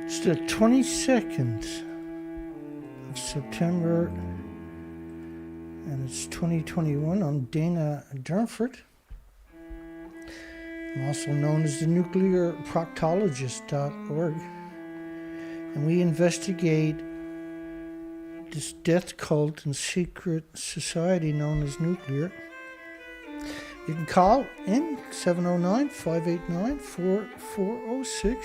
It's the 22nd of September, and it's 2021. I'm Dana Durnford. I'm also known as the nuclearproctologist.org, and we investigate this death cult and secret society known as nuclear. You can call in 709-589-4406.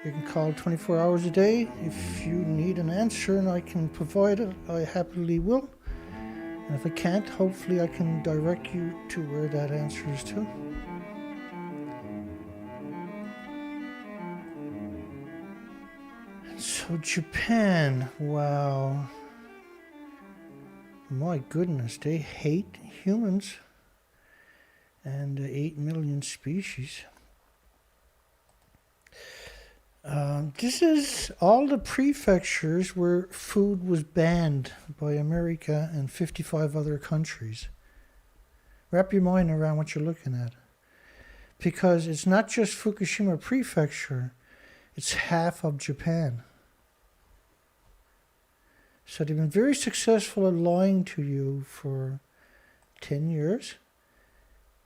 You can call 24 hours a day if you need an answer, and I can provide it. I happily will. And if I can't, hopefully I can direct you to where that answer is to. So Japan, wow. My goodness, they hate humans and 8 million species. This is all the prefectures where food was banned by America and 55 other countries. Wrap your mind around what you're looking at. Because it's not just Fukushima prefecture, it's half of Japan. So they've been very successful at lying to you for 10 years.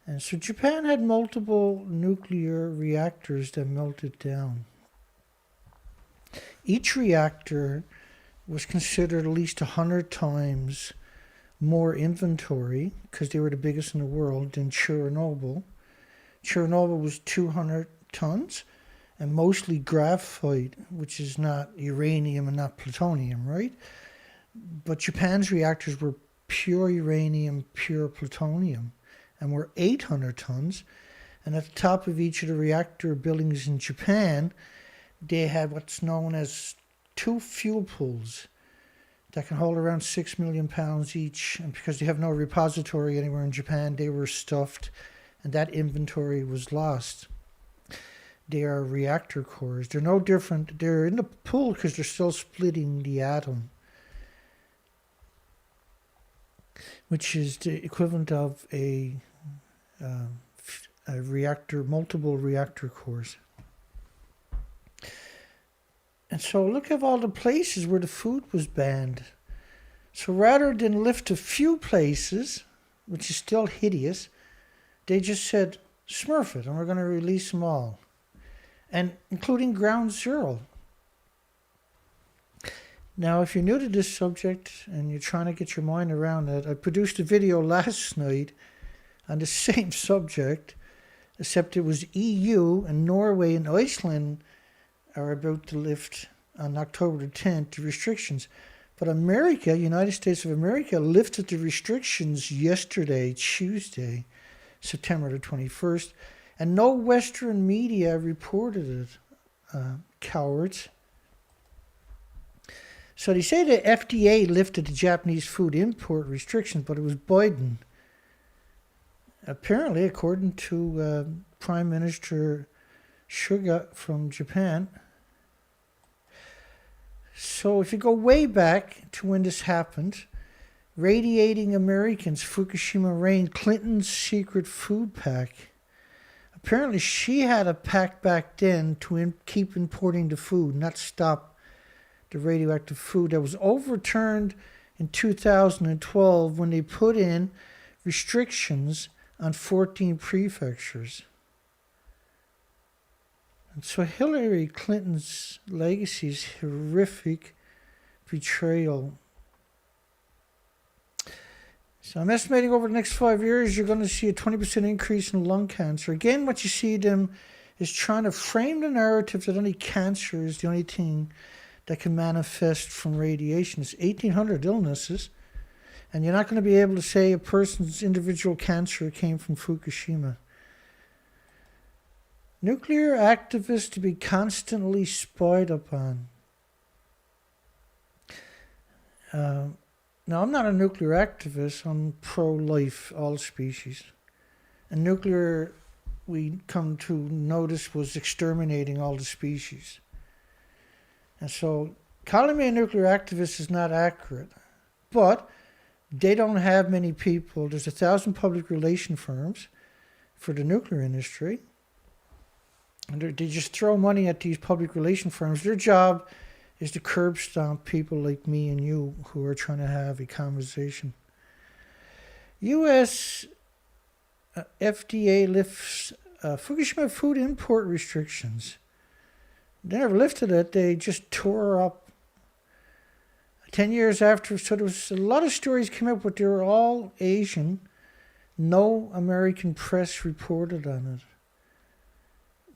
And so Japan had multiple nuclear reactors that melted down. Each reactor was considered at least 100 times more inventory, because they were the biggest in the world, than Chernobyl. Chernobyl was 200 tons, and mostly graphite, which is not uranium and not plutonium, right? But Japan's reactors were pure uranium, pure plutonium, and were 800 tons. And at the top of each of the reactor buildings in Japan, they had what's known as 2 fuel pools that can hold around 6 million pounds each. And because they have no repository anywhere in Japan, they were stuffed, and that inventory was lost. They are reactor cores. They're no different. They're in the pool because they're still splitting the atom, which is the equivalent of a reactor, multiple reactor cores. And so look at all the places where the food was banned. So rather than lift a few places, which is still hideous, they just said, smurf it, and we're going to release them all. And including Ground Zero. Now, if you're new to this subject and you're trying to get your mind around it, I produced a video last night on the same subject, except it was EU and Norway and Iceland are about to lift on October the 10th the restrictions. But America, United States of America, lifted the restrictions yesterday, Tuesday, September the 21st, and no Western media reported it. Cowards. So they say the FDA lifted the Japanese food import restrictions, but it was Biden. Apparently, according to Prime Minister Suga from Japan. So if you go way back to when this happened, radiating Americans, Fukushima rain, Clinton's secret food pack. Apparently she had a pack back then to keep importing the food, not stop the radioactive food. That was overturned in 2012 when they put in restrictions on 14 prefectures. And so Hillary Clinton's legacy is horrific betrayal. So I'm estimating over the next 5 years, you're going to see a 20% increase in lung cancer. Again, what you see them is trying to frame the narrative that only cancer is the only thing that can manifest from radiation. It's 1,800 illnesses, and you're not going to be able to say a person's individual cancer came from Fukushima. Nuclear activists to be constantly spied upon. Now, I'm not a nuclear activist. I'm pro-life, all species. And nuclear, we come to notice, was exterminating all the species. And so calling me a nuclear activist is not accurate. But they don't have many people. There's 1,000 public relation firms for the nuclear industry. And they just throw money at these public relation firms. Their job is to curb stomp people like me and you who are trying to have a conversation. U.S. FDA lifts Fukushima food import restrictions. They never lifted it. They just tore up 10 years after. So there was a lot of stories came up, but they were all Asian. No American press reported on it.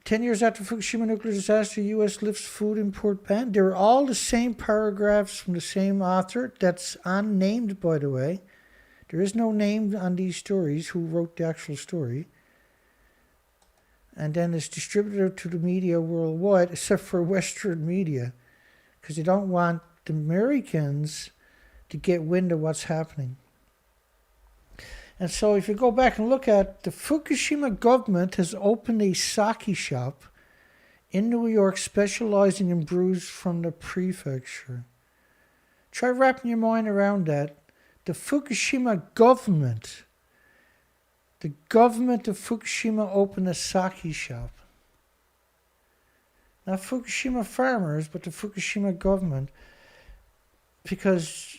10 years after Fukushima nuclear disaster, U.S. lifts food import ban. They were all the same paragraphs from the same author. That's unnamed, by the way. There is no name on these stories who wrote the actual story. And then it's distributed to the media worldwide, except for Western media, because they don't want the Americans to get wind of what's happening. And so if you go back and look at the Fukushima government has opened a sake shop in New York specializing in brews from the prefecture. Try wrapping your mind around that. The Fukushima government, the government of Fukushima opened a sake shop. Not Fukushima farmers, but the Fukushima government, because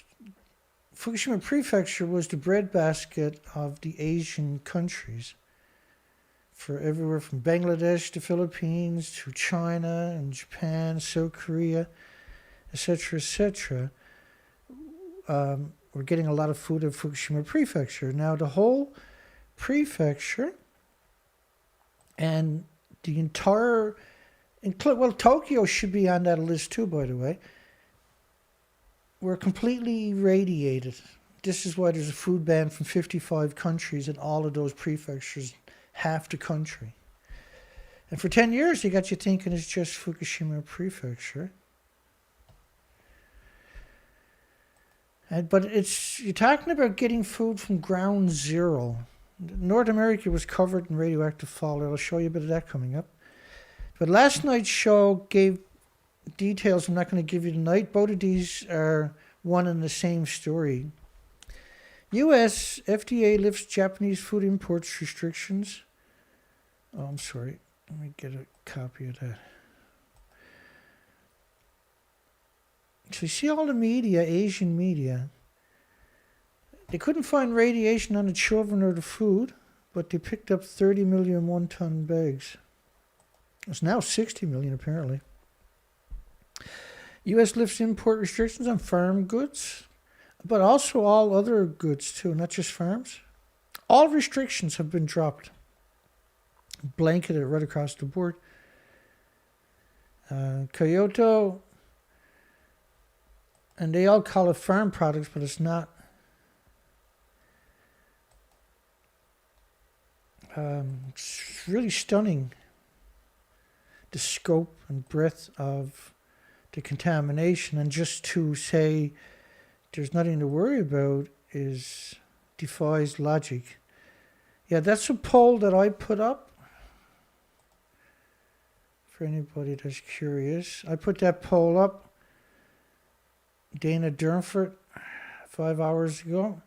Fukushima prefecture was the breadbasket of the Asian countries, for everywhere from Bangladesh to Philippines to China and Japan, South Korea, etc., etc. We're getting a lot of food at Fukushima prefecture. Now the whole prefecture and the entire, well, Tokyo should be on that list too, by the way, were completely irradiated. This is why there's a food ban from 55 countries in all of those prefectures, half the country. And for 10 years, they got you thinking it's just Fukushima prefecture. But you're talking about getting food from ground zero. North America was covered in radioactive fallout. I'll show you a bit of that coming up. But last night's show gave details I'm not going to give you tonight. Both of these are one and the same story. U.S. FDA lifts Japanese food imports restrictions. Oh, I'm sorry. Let me get a copy of that. So you see all the media, Asian media, they couldn't find radiation on the children or the food, but they picked up 30 million one-ton bags. It's now 60 million apparently. U.S. lifts import restrictions on farm goods, but also all other goods too, not just farms. All restrictions have been dropped, blanketed right across the board. Kyoto, and they all call it farm products, but it's not. It's really stunning, the scope and breadth of the contamination, and just to say there's nothing to worry about defies logic. Yeah, that's a poll that I put up for anybody that's curious. I put that poll up, Dana Durnford, 5 hours ago.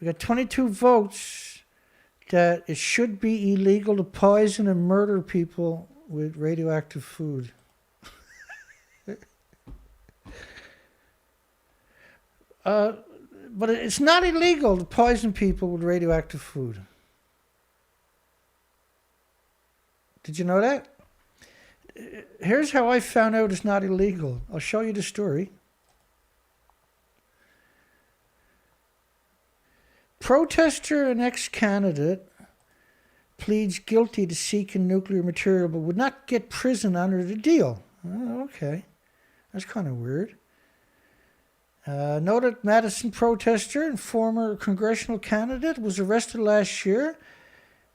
We got 22 votes that it should be illegal to poison and murder people with radioactive food. But it's not illegal to poison people with radioactive food. Did you know that? Here's how I found out it's not illegal. I'll show you the story. Protester and ex-candidate pleads guilty to seeking nuclear material but would not get prison under the deal. Oh, okay. That's kind of weird. Noted Madison protester and former congressional candidate was arrested last year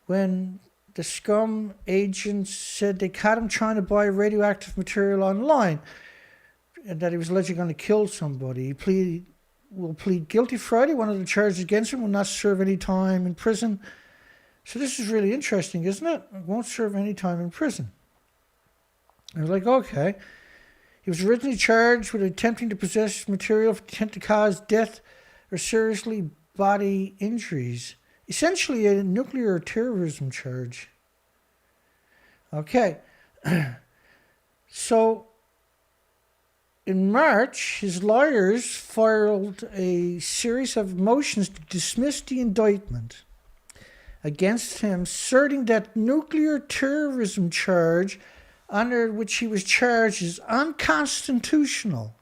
when the Scum agents said they caught him trying to buy radioactive material online and that he was allegedly going to kill somebody. He will plead guilty Friday. One of the charges against him will not serve any time in prison. So this is really interesting, isn't it? Won't serve any time in prison. I was like, okay. He was originally charged with attempting to possess material with intent to cause death or seriously bodily injuries. Essentially a nuclear terrorism charge. Okay. So in March, his lawyers filed a series of motions to dismiss the indictment against him, asserting that nuclear terrorism charge under which he was charged is unconstitutional.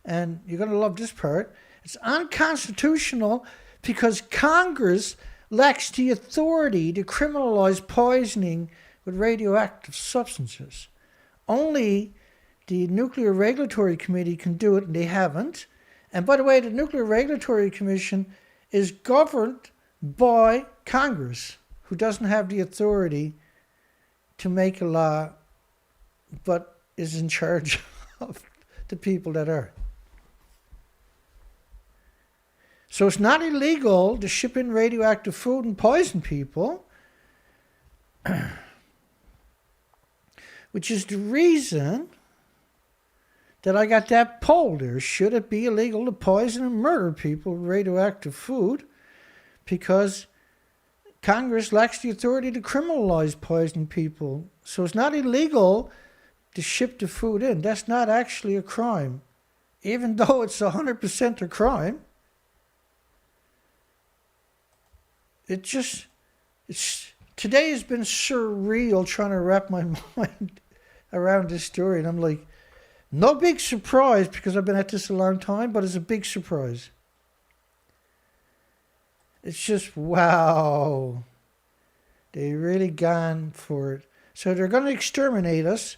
And you're going to love this part. It's unconstitutional because Congress lacks the authority to criminalize poisoning with radioactive substances. Only the Nuclear Regulatory Committee can do it, and they haven't. And by the way, the Nuclear Regulatory Commission is governed by Congress, who doesn't have the authority to make a law, but is in charge of the people that are. So it's not illegal to ship in radioactive food and poison people, which is the reason that I got that poll there. Should it be illegal to poison and murder people with radioactive food? Because Congress lacks the authority to criminalize poisoning people. So it's not illegal to ship the food in. That's not actually a crime. Even though it's 100% a crime, today has been surreal trying to wrap my mind around this story. And I'm like, no big surprise because I've been at this a long time, but it's a big surprise. It's just, wow. They really gone for it. So they're going to exterminate us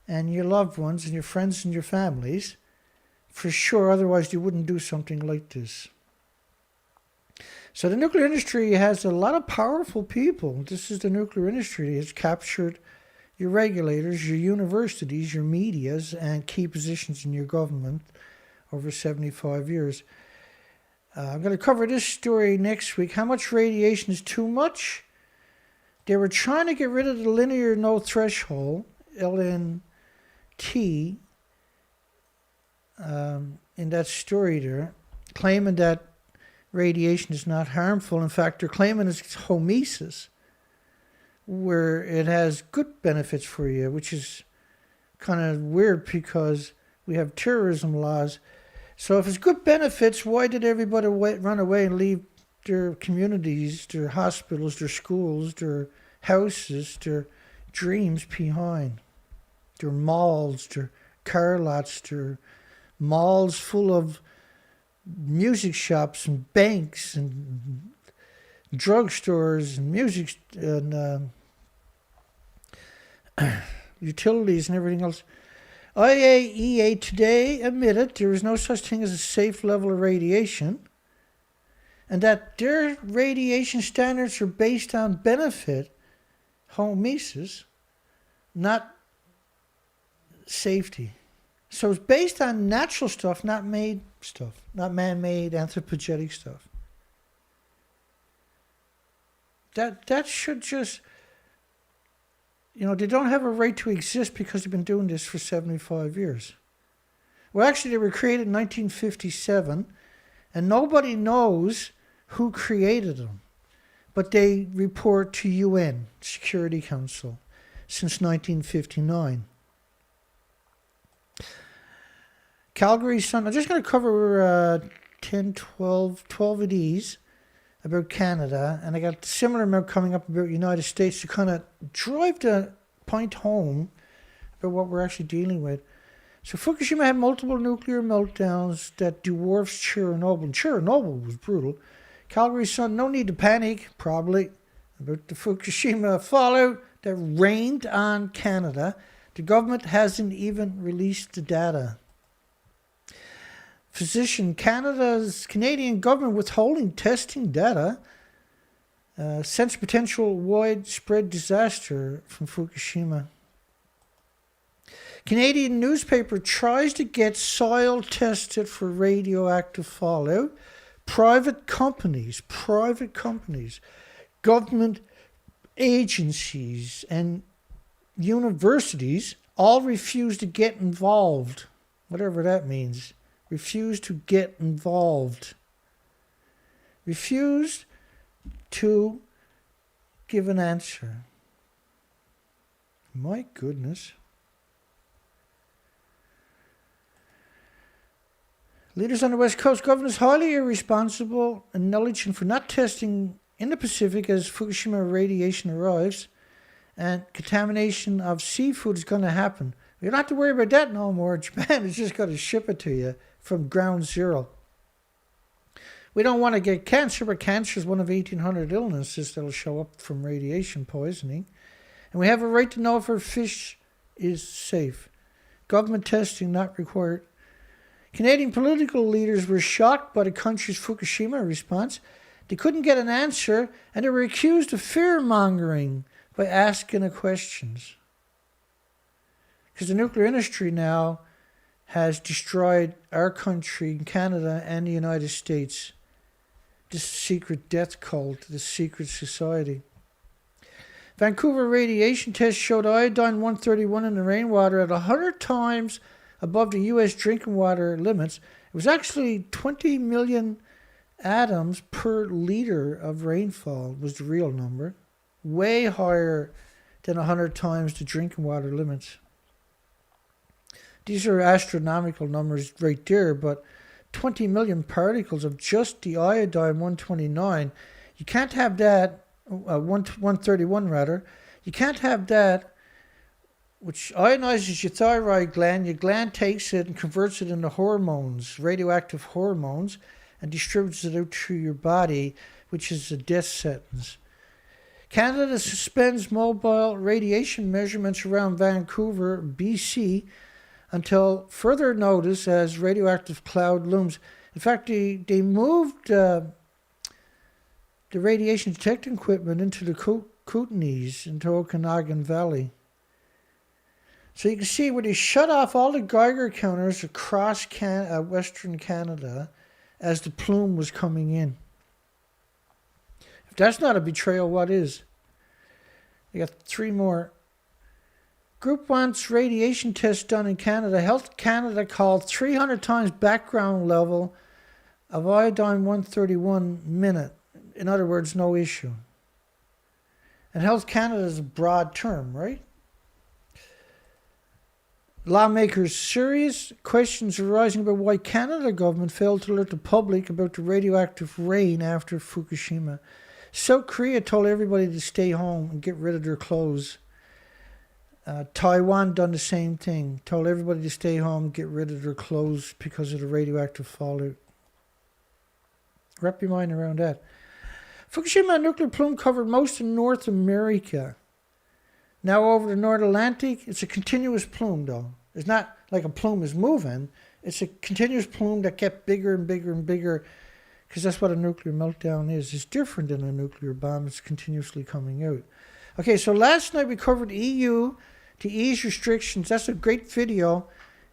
and your loved ones and your friends and your families for sure. Otherwise, they wouldn't do something like this. So the nuclear industry has a lot of powerful people. This is the nuclear industry. It's captured your regulators, your universities, your medias, and key positions in your government over 75 years. I'm going to cover this story next week. How much radiation is too much? They were trying to get rid of the linear no threshold, LNT, in that story there, claiming that radiation is not harmful. In fact, they're claiming it's hormesis, where it has good benefits for you, which is kind of weird because we have terrorism laws. So if it's good benefits, why did everybody run away and leave their communities, their hospitals, their schools, their houses, their dreams behind? Their malls, their car lots, their malls full of music shops and banks and drugstores and music and utilities and everything else. IAEA today admitted there is no such thing as a safe level of radiation, and that their radiation standards are based on benefit, hormesis, not safety. So it's based on natural stuff, not made stuff, not man-made anthropogenic stuff. That should just, they don't have a right to exist because they've been doing this for 75 years. Well, actually, they were created in 1957, and nobody knows who created them. But they report to UN, Security Council, since 1959. Calgary Sun, I'm just going to cover 12 of these about Canada, and I got a similar amount coming up about United States to kind of drive the point home about what we're actually dealing with. So Fukushima had multiple nuclear meltdowns that dwarfs Chernobyl. And Chernobyl was brutal. Calgary Sun, no need to panic, probably, about the Fukushima fallout that rained on Canada. The government hasn't even released the data. Canadian government withholding testing data since potential widespread disaster from Fukushima. Canadian newspaper tries to get soil tested for radioactive fallout. Private companies, government agencies, and universities all refuse to get involved, whatever that means. Refused to get involved. Refused to give an answer. My goodness. Leaders on the West Coast, governors highly irresponsible and negligent for not testing in the Pacific as Fukushima radiation arrives, and contamination of seafood is going to happen. You don't have to worry about that no more. Japan is just going to ship it to you from ground zero. We don't want to get cancer, but cancer is one of 1,800 illnesses that will show up from radiation poisoning. And we have a right to know if our fish is safe. Government testing not required. Canadian political leaders were shocked by the country's Fukushima response. They couldn't get an answer, and they were accused of fear-mongering by asking the questions. Because the nuclear industry now has destroyed our country, Canada, and the United States. This secret death cult, this secret society. Vancouver radiation tests showed iodine-131 in the rainwater at 100 times above the U.S. drinking water limits. It was actually 20 million atoms per liter of rainfall was the real number. Way higher than 100 times the drinking water limits. These are astronomical numbers right there, but 20 million particles of just the iodine-129, you can't have that, 131 rather, you can't have that, which ionizes your thyroid gland. Your gland takes it and converts it into hormones, radioactive hormones, and distributes it out through your body, which is a death sentence. Canada suspends mobile radiation measurements around Vancouver, BC, until further notice as radioactive cloud looms. In fact, they moved the radiation detecting equipment into the Kootenays, into Okanagan Valley. So you can see where they shut off all the Geiger counters across Western Canada as the plume was coming in. If that's not a betrayal, what is? We got 3 more. Group wants radiation tests done in Canada. Health Canada called 300 times background level of iodine-131 minute. In other words, no issue. And Health Canada is a broad term, right? Lawmakers' serious questions arising about why Canada government failed to alert the public about the radioactive rain after Fukushima. South Korea told everybody to stay home and get rid of their clothes. Taiwan done the same thing. Told everybody to stay home and get rid of their clothes because of the radioactive fallout. Wrap your mind around that. Fukushima nuclear plume covered most of North America. Now over the North Atlantic, it's a continuous plume though. It's not like a plume is moving. It's a continuous plume that kept bigger and bigger and bigger, because that's what a nuclear meltdown is. It's different than a nuclear bomb. It's continuously coming out. Okay, so last night we covered EU to ease restrictions. That's a great video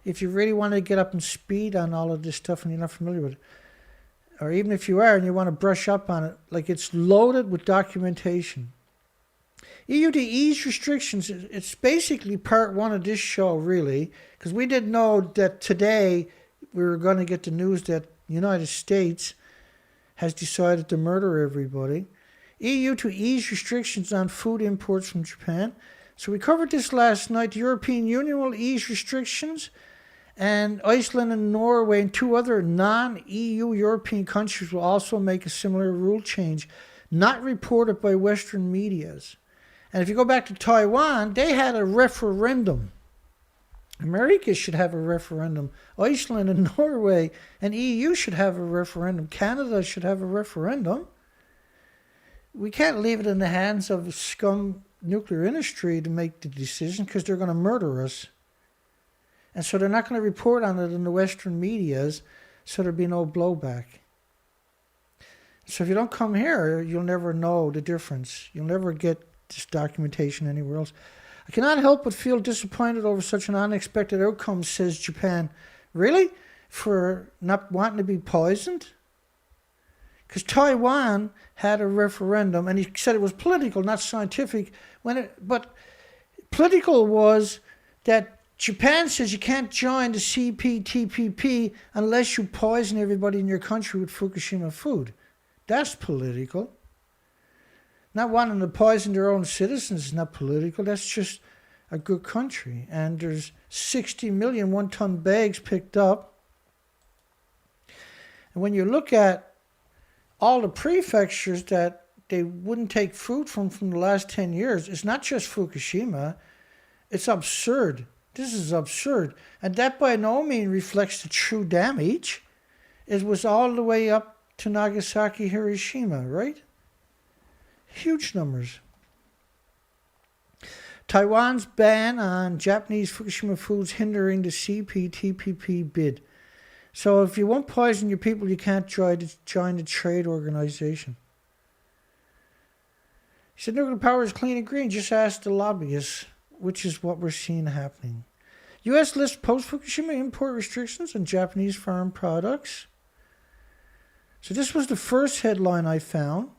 if you really want to get up and speed on all of this stuff and you're not familiar with it. Or even if you are and you want to brush up on it, like it's loaded with documentation. EU to ease restrictions, it's basically part 1 of this show, really, because we didn't know that today we were going to get the news that the United States has decided to murder everybody. EU to ease restrictions on food imports from Japan. So we covered this last night. The European Union will ease restrictions, and Iceland and Norway and 2 other non-EU European countries will also make a similar rule change, not reported by Western medias. And if you go back to Taiwan, they had a referendum. America should have a referendum. Iceland and Norway and EU should have a referendum. Canada should have a referendum. We can't leave it in the hands of the Scum nuclear industry to make the decision, because they're going to murder us. And so they're not going to report on it in the Western medias, so there'll be no blowback. So if you don't come here, you'll never know the difference. You'll never get this documentation anywhere else. I cannot help but feel disappointed over such an unexpected outcome, says Japan. Really? For not wanting to be poisoned? Because Taiwan had a referendum, and he said it was political, not scientific. But political was that Japan says you can't join the CPTPP unless you poison everybody in your country with Fukushima food. That's political. Not wanting to poison their own citizens is not political. That's just a good country. And there's 60 million one-ton bags picked up. And when you look at all the prefectures that they wouldn't take food from the last 10 years, it's not just Fukushima. It's absurd. This is absurd. And that by no means reflects the true damage. It was all the way up to Nagasaki, Hiroshima, right? Huge numbers. Taiwan's ban on Japanese Fukushima foods hindering the CPTPP bid. So if you won't poison your people, you can't join the trade organization. He said nuclear power is clean and green. Just ask the lobbyists, which is what we're seeing happening. U.S. lists post-Fukushima import restrictions on Japanese farm products. So this was the first headline I found.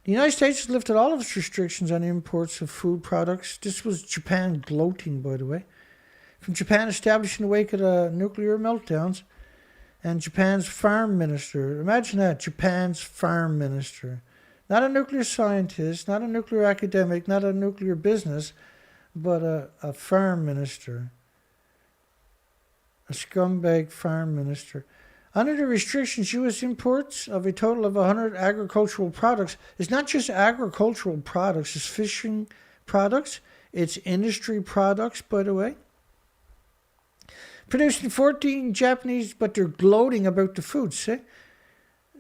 The United States has lifted all of its restrictions on imports of food products. This was Japan gloating, by the way. From Japan established in the wake of the nuclear meltdowns. And Japan's farm minister, imagine that, Japan's farm minister. Not a nuclear scientist, not a nuclear academic, not a nuclear business, but a farm minister. A scumbag farm minister. Under the restrictions, U.S. imports of a total of 100 agricultural products. It's not just agricultural products, it's fishing products. It's industry products, by the way. Produced in 14 Japanese, but they're gloating about the food, see?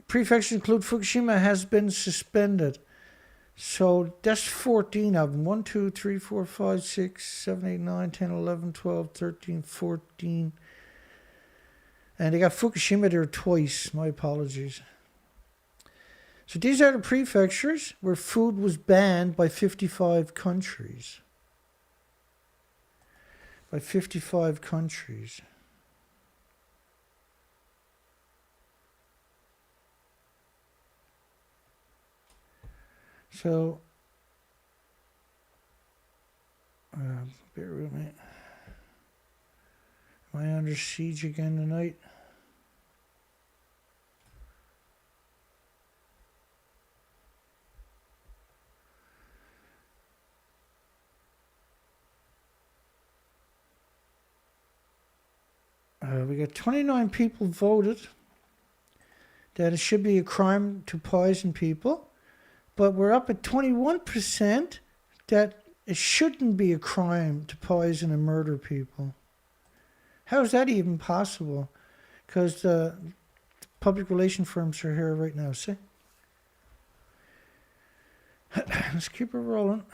Prefectures include Fukushima has been suspended. So that's 14 of them. 1, 2, 3, 4, 5, 6, 7, 8, 9, 10, 11, 12, 13, 14. And they got Fukushima there twice. My apologies. So these are the prefectures where food was banned by 55 countries. By 55 countries. So, bear with me. Am I under siege again tonight? We got 29 people voted that it should be a crime to poison people, but we're up at 21% that it shouldn't be a crime to poison and murder people. How is that even possible? Because the public relation firms are here right now. See? Let's keep it rolling.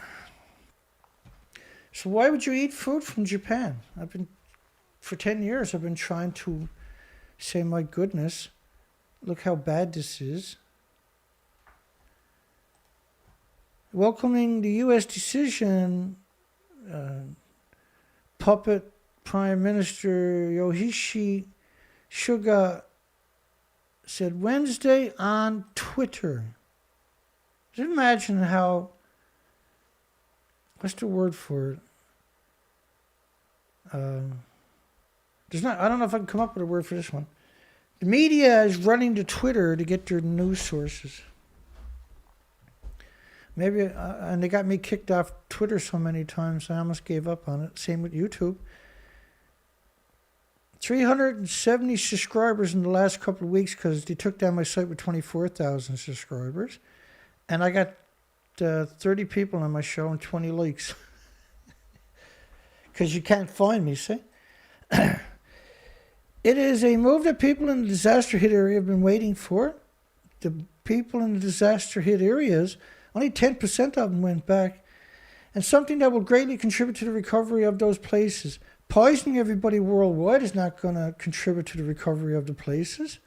So why would you eat food from Japan? For 10 years, I've been trying to say, my goodness, look how bad this is. Welcoming the U.S. decision, puppet Prime Minister Yoshihide Suga said Wednesday on Twitter. Just imagine how, what's the word for it? I don't know if I can come up with a word for this one. The media is running to Twitter to get their news sources. Maybe, and they got me kicked off Twitter so many times, I almost gave up on it. Same with YouTube. 370 subscribers in the last couple of weeks because they took down my site with 24,000 subscribers. And I got 30 people on my show and 20 likes. Because you can't find me, see? It is a move that people in the disaster-hit area have been waiting for. The people in the disaster-hit areas, only 10% of them went back. And something that will greatly contribute to the recovery of those places. Poisoning everybody worldwide is not going to contribute to the recovery of the places.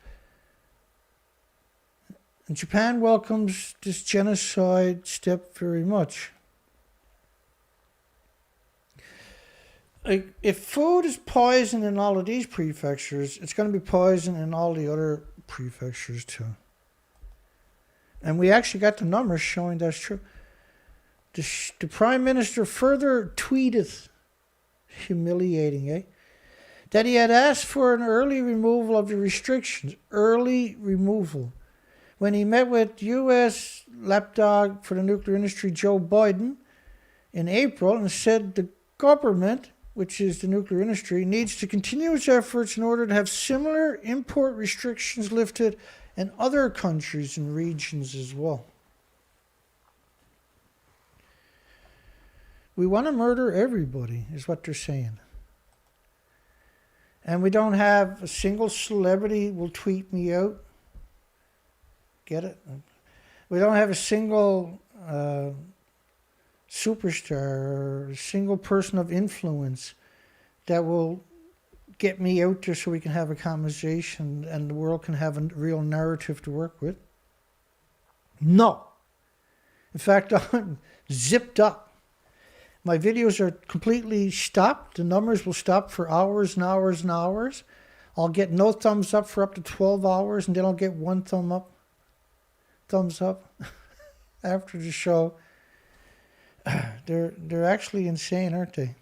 And Japan welcomes this genocide step very much. Like, if food is poison in all of these prefectures, it's going to be poison in all the other prefectures too. And we actually got the numbers showing that's true. The Prime Minister further tweeted, humiliating, that he had asked for an early removal of the restrictions. Early removal. When he met with U.S. lapdog for the nuclear industry, Joe Biden, in April and said the government, which is the nuclear industry, needs to continue its efforts in order to have similar import restrictions lifted in other countries and regions as well. We want to murder everybody, is what they're saying. And we don't have a single celebrity will tweet me out. Get it? We don't have a single superstar or a single person of influence that will get me out there so we can have a conversation and the world can have a real narrative to work with. No. In fact, I'm zipped up. My videos are completely stopped. The numbers will stop for hours and hours and hours. I'll get no thumbs up for up to 12 hours, and then I'll get one thumbs up after the show. They're actually insane, aren't they?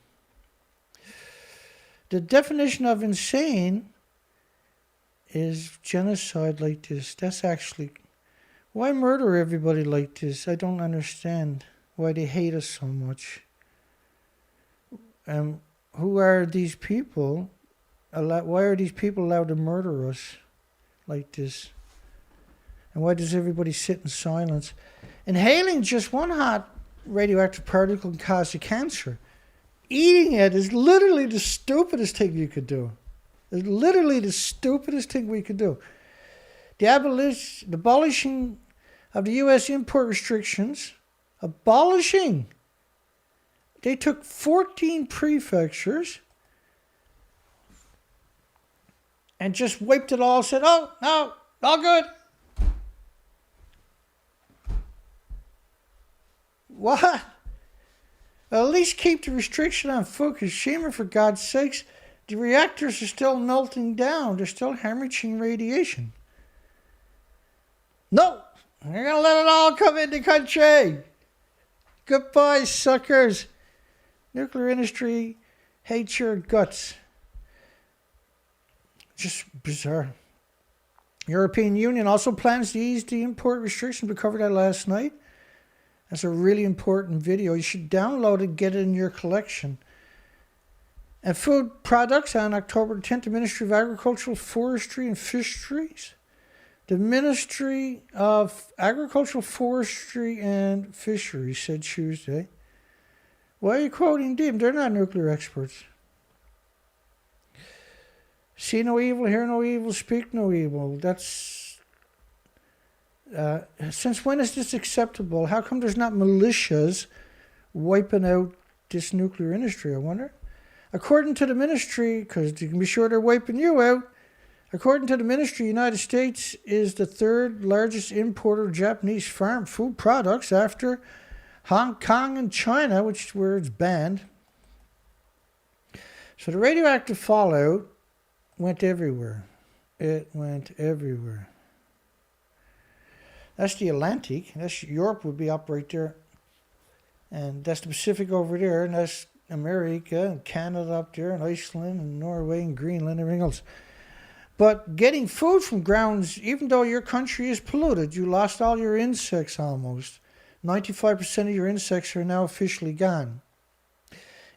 The definition of insane is genocide like this. That's actually... Why murder everybody like this? I don't understand why they hate us so much. Who are these people? Why are these people allowed to murder us like this? And why does everybody sit in silence? Inhaling just one hot radioactive particle can cause you cancer. Eating it is literally the stupidest thing you could do. It's literally the stupidest thing we could do. The abolishing of the U.S. import restrictions, they took 14 prefectures and just wiped it all, said, oh, no, all good. What? Well, at least keep the restriction on Fukushima, for God's sakes. The reactors are still melting down. They're still hemorrhaging radiation. No, they're going to let it all come in the country. Goodbye, suckers. Nuclear industry hates your guts. Just bizarre. European Union also plans to ease the import restrictions. We covered that last night. That's a really important video. You should download it and get it in your collection. And food products on October 10th, the Ministry of Agricultural, Forestry and Fisheries. The Ministry of Agricultural, Forestry and Fisheries said Tuesday. Why are you quoting them? They're not nuclear experts. See no evil, hear no evil, speak no evil. That's... since when is this acceptable? How come there's not militias wiping out this nuclear industry, I wonder? According to the ministry, because you can be sure they're wiping you out, according to the ministry, the United States is the third largest importer of Japanese farm food products after Hong Kong and China, where it's banned. So the radioactive fallout went everywhere. It went everywhere. That's the Atlantic. That's Europe would be up right there. And that's the Pacific over there. And that's America and Canada up there and Iceland and Norway and Greenland and everything else. But getting food from grounds, even though your country is polluted, you lost all your insects almost. 95% of your insects are now officially gone.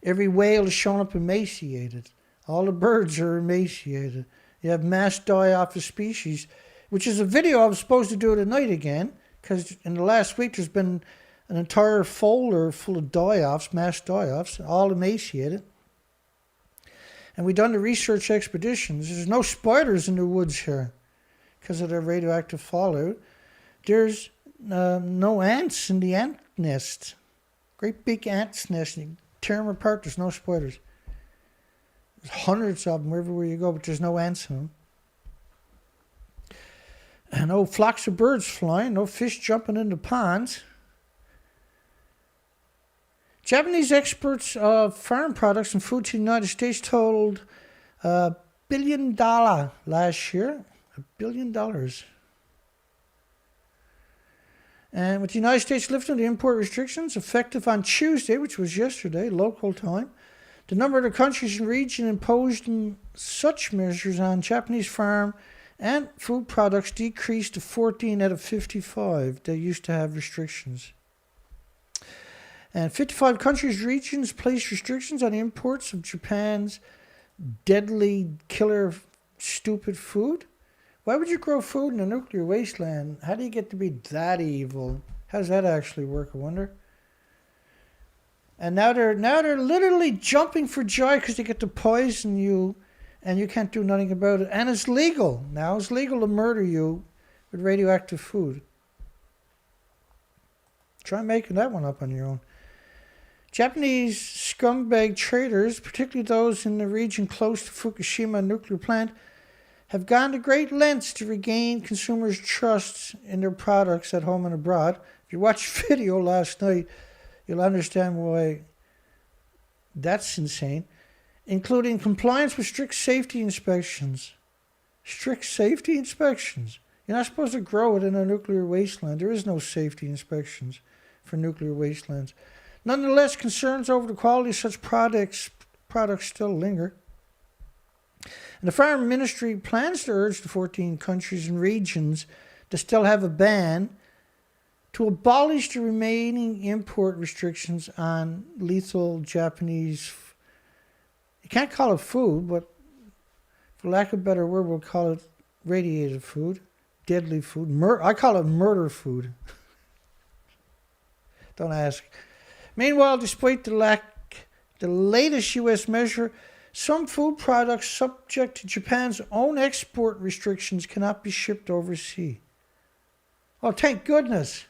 Every whale is shown up emaciated. All the birds are emaciated. You have mass die-off of species, which is a video I was supposed to do tonight again, because in the last week there's been an entire folder full of die-offs, mass die-offs, all emaciated. And we've done the research expeditions. There's no spiders in the woods here because of the radioactive fallout. There's no ants in the ant nest. Great big ants nest. You tear them apart, there's no spiders. There's hundreds of them everywhere you go, but there's no ants in them. And no flocks of birds flying, no fish jumping into ponds. Japanese exports of farm products and food to the United States totaled $1 billion last year. $1 billion. And with the United States lifting the import restrictions effective on Tuesday, which was yesterday, local time, the number of the countries and regions imposing such measures on Japanese farm and food products decreased to 14 out of 55 that used to have restrictions. And 55 countries, regions place restrictions on imports of Japan's deadly killer stupid food. Why would you grow food in a nuclear wasteland? How do you get to be that evil? How does that actually work, I wonder? And now they're literally jumping for joy because they get to poison you and you can't do nothing about it. And it's legal. Now it's legal to murder you with radioactive food. Try making that one up on your own. Japanese scumbag traders, particularly those in the region close to Fukushima nuclear plant, have gone to great lengths to regain consumers' trust in their products at home and abroad. If you watched video last night, you'll understand why that's insane, including compliance with strict safety inspections. Strict safety inspections. You're not supposed to grow it in a nuclear wasteland. There is no safety inspections for nuclear wastelands. Nonetheless, concerns over the quality of such products still linger. And the Foreign Ministry plans to urge the 14 countries and regions that still have a ban to abolish the remaining import restrictions on lethal Japanese, you can't call it food, but for lack of a better word, we'll call it radiated food, deadly food. I call it murder food. Don't ask. Meanwhile, despite the latest U.S. measure, some food products subject to Japan's own export restrictions cannot be shipped overseas. Oh, thank goodness.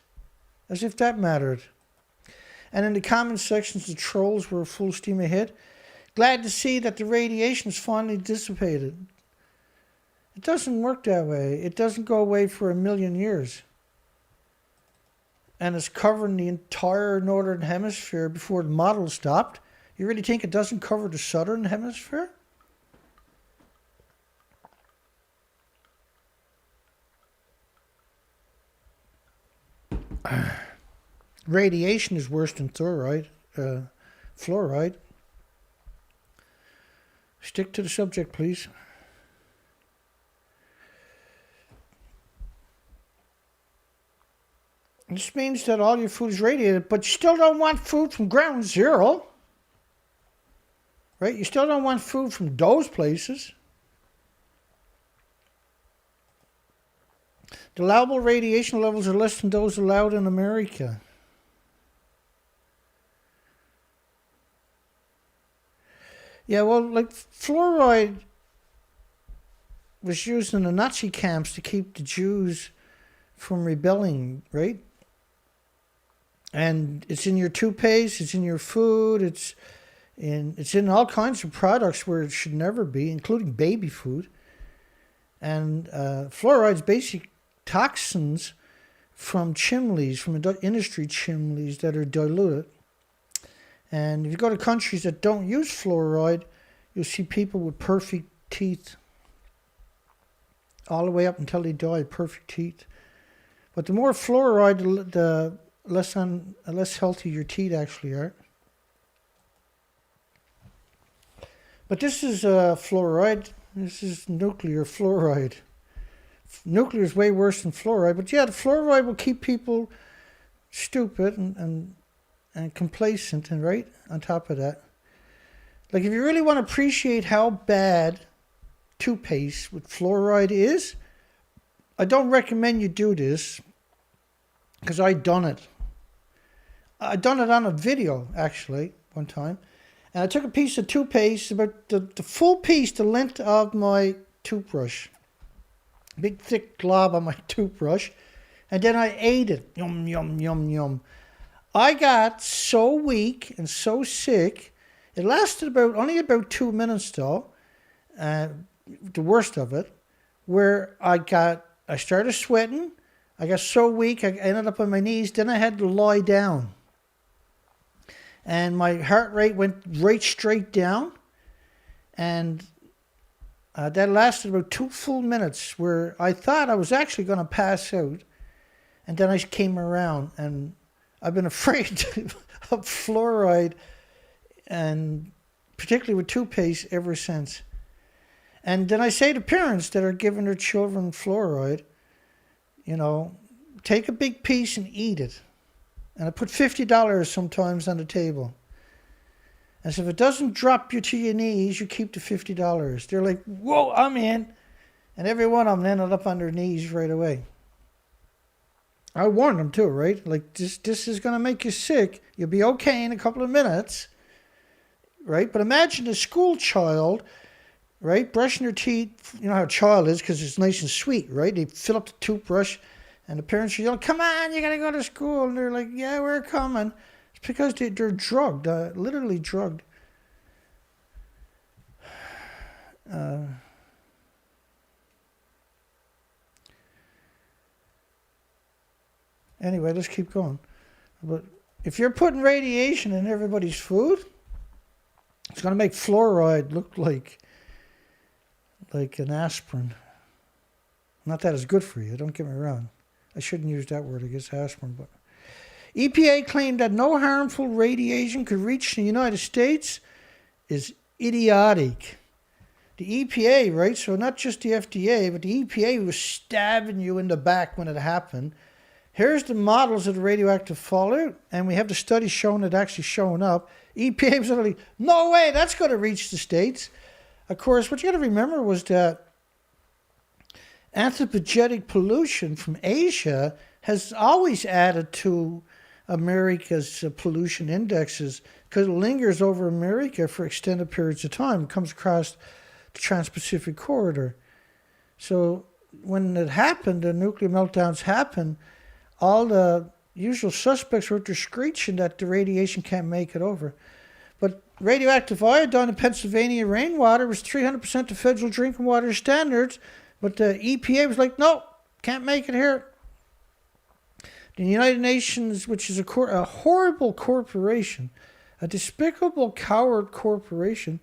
As if that mattered. And in the comment sections, the trolls were full steam ahead. Glad to see that the radiation is finally dissipated. It doesn't work that way. It doesn't go away for a million years. And it's covering the entire northern hemisphere before the model stopped. You really think it doesn't cover the southern hemisphere? Radiation is worse than fluoride. Stick to the subject, please. This means that all your food is radiated, but you still don't want food from ground zero. Right? You still don't want food from those places. The allowable radiation levels are less than those allowed in America. Yeah, well, like fluoride was used in the Nazi camps to keep the Jews from rebelling, right? And it's in your toothpaste, it's in your food, it's in all kinds of products where it should never be, including baby food. And fluoride's basic toxins from chimneys, from industry chimneys that are diluted. And if you go to countries that don't use fluoride, you'll see people with perfect teeth. All the way up until they die, perfect teeth. But the more fluoride, the less healthy your teeth actually are. But this is fluoride. This is nuclear fluoride. Nuclear is way worse than fluoride. But yeah, the fluoride will keep people stupid and complacent, and right on top of that. Like if you really want to appreciate how bad toothpaste with fluoride is, I don't recommend you do this because I done it. I done it on a video actually one time. And I took a piece of toothpaste, about the full piece, the length of my toothbrush. Big thick glob on my toothbrush. And then I ate it. Yum, yum, yum, yum. I got so weak and so sick. It lasted only about 2 minutes though. The worst of it. Where I started sweating. I got so weak I ended up on my knees. Then I had to lie down. And my heart rate went right straight down. And that lasted about 2 full minutes where I thought I was actually going to pass out. And then I came around, and I've been afraid of fluoride, and particularly with toothpaste, ever since. And then I say to parents that are giving their children fluoride, take a big piece and eat it. And I put $50 sometimes on the table. And so if it doesn't drop you to your knees, you keep the $50. They're like, whoa, I'm in. And every one of them ended up on their knees right away. I warned them too, right? Like, this is going to make you sick. You'll be okay in a couple of minutes, right? But imagine a school child, right, brushing their teeth. You know how a child is because it's nice and sweet, right? They fill up the toothbrush, and the parents are yelling, come on, you got to go to school. And they're like, yeah, we're coming. It's because they're drugged, literally drugged. Anyway, let's keep going. But if you're putting radiation in everybody's food, it's going to make fluoride look like an aspirin. Not that it's good for you, don't get me wrong. I shouldn't use that word against aspirin, but EPA claimed that no harmful radiation could reach the United States is idiotic. The EPA, right, so not just the FDA, but the EPA was stabbing you in the back when it happened. Here's the models of the radioactive fallout, and we have the studies showing it actually showing up. EPA was literally, no way, that's going to reach the States. Of course, what you got to remember was that anthropogenic pollution from Asia has always added to America's pollution indexes because it lingers over America for extended periods of time. It comes across the Trans-Pacific corridor. So when it happened, the nuclear meltdowns happened, all the usual suspects were screeching that the radiation can't make it over. But radioactive iodine in Pennsylvania rainwater was 300% to federal drinking water standards, but the EPA was like, no, can't make it here. The United Nations, which is a horrible corporation, a despicable coward corporation,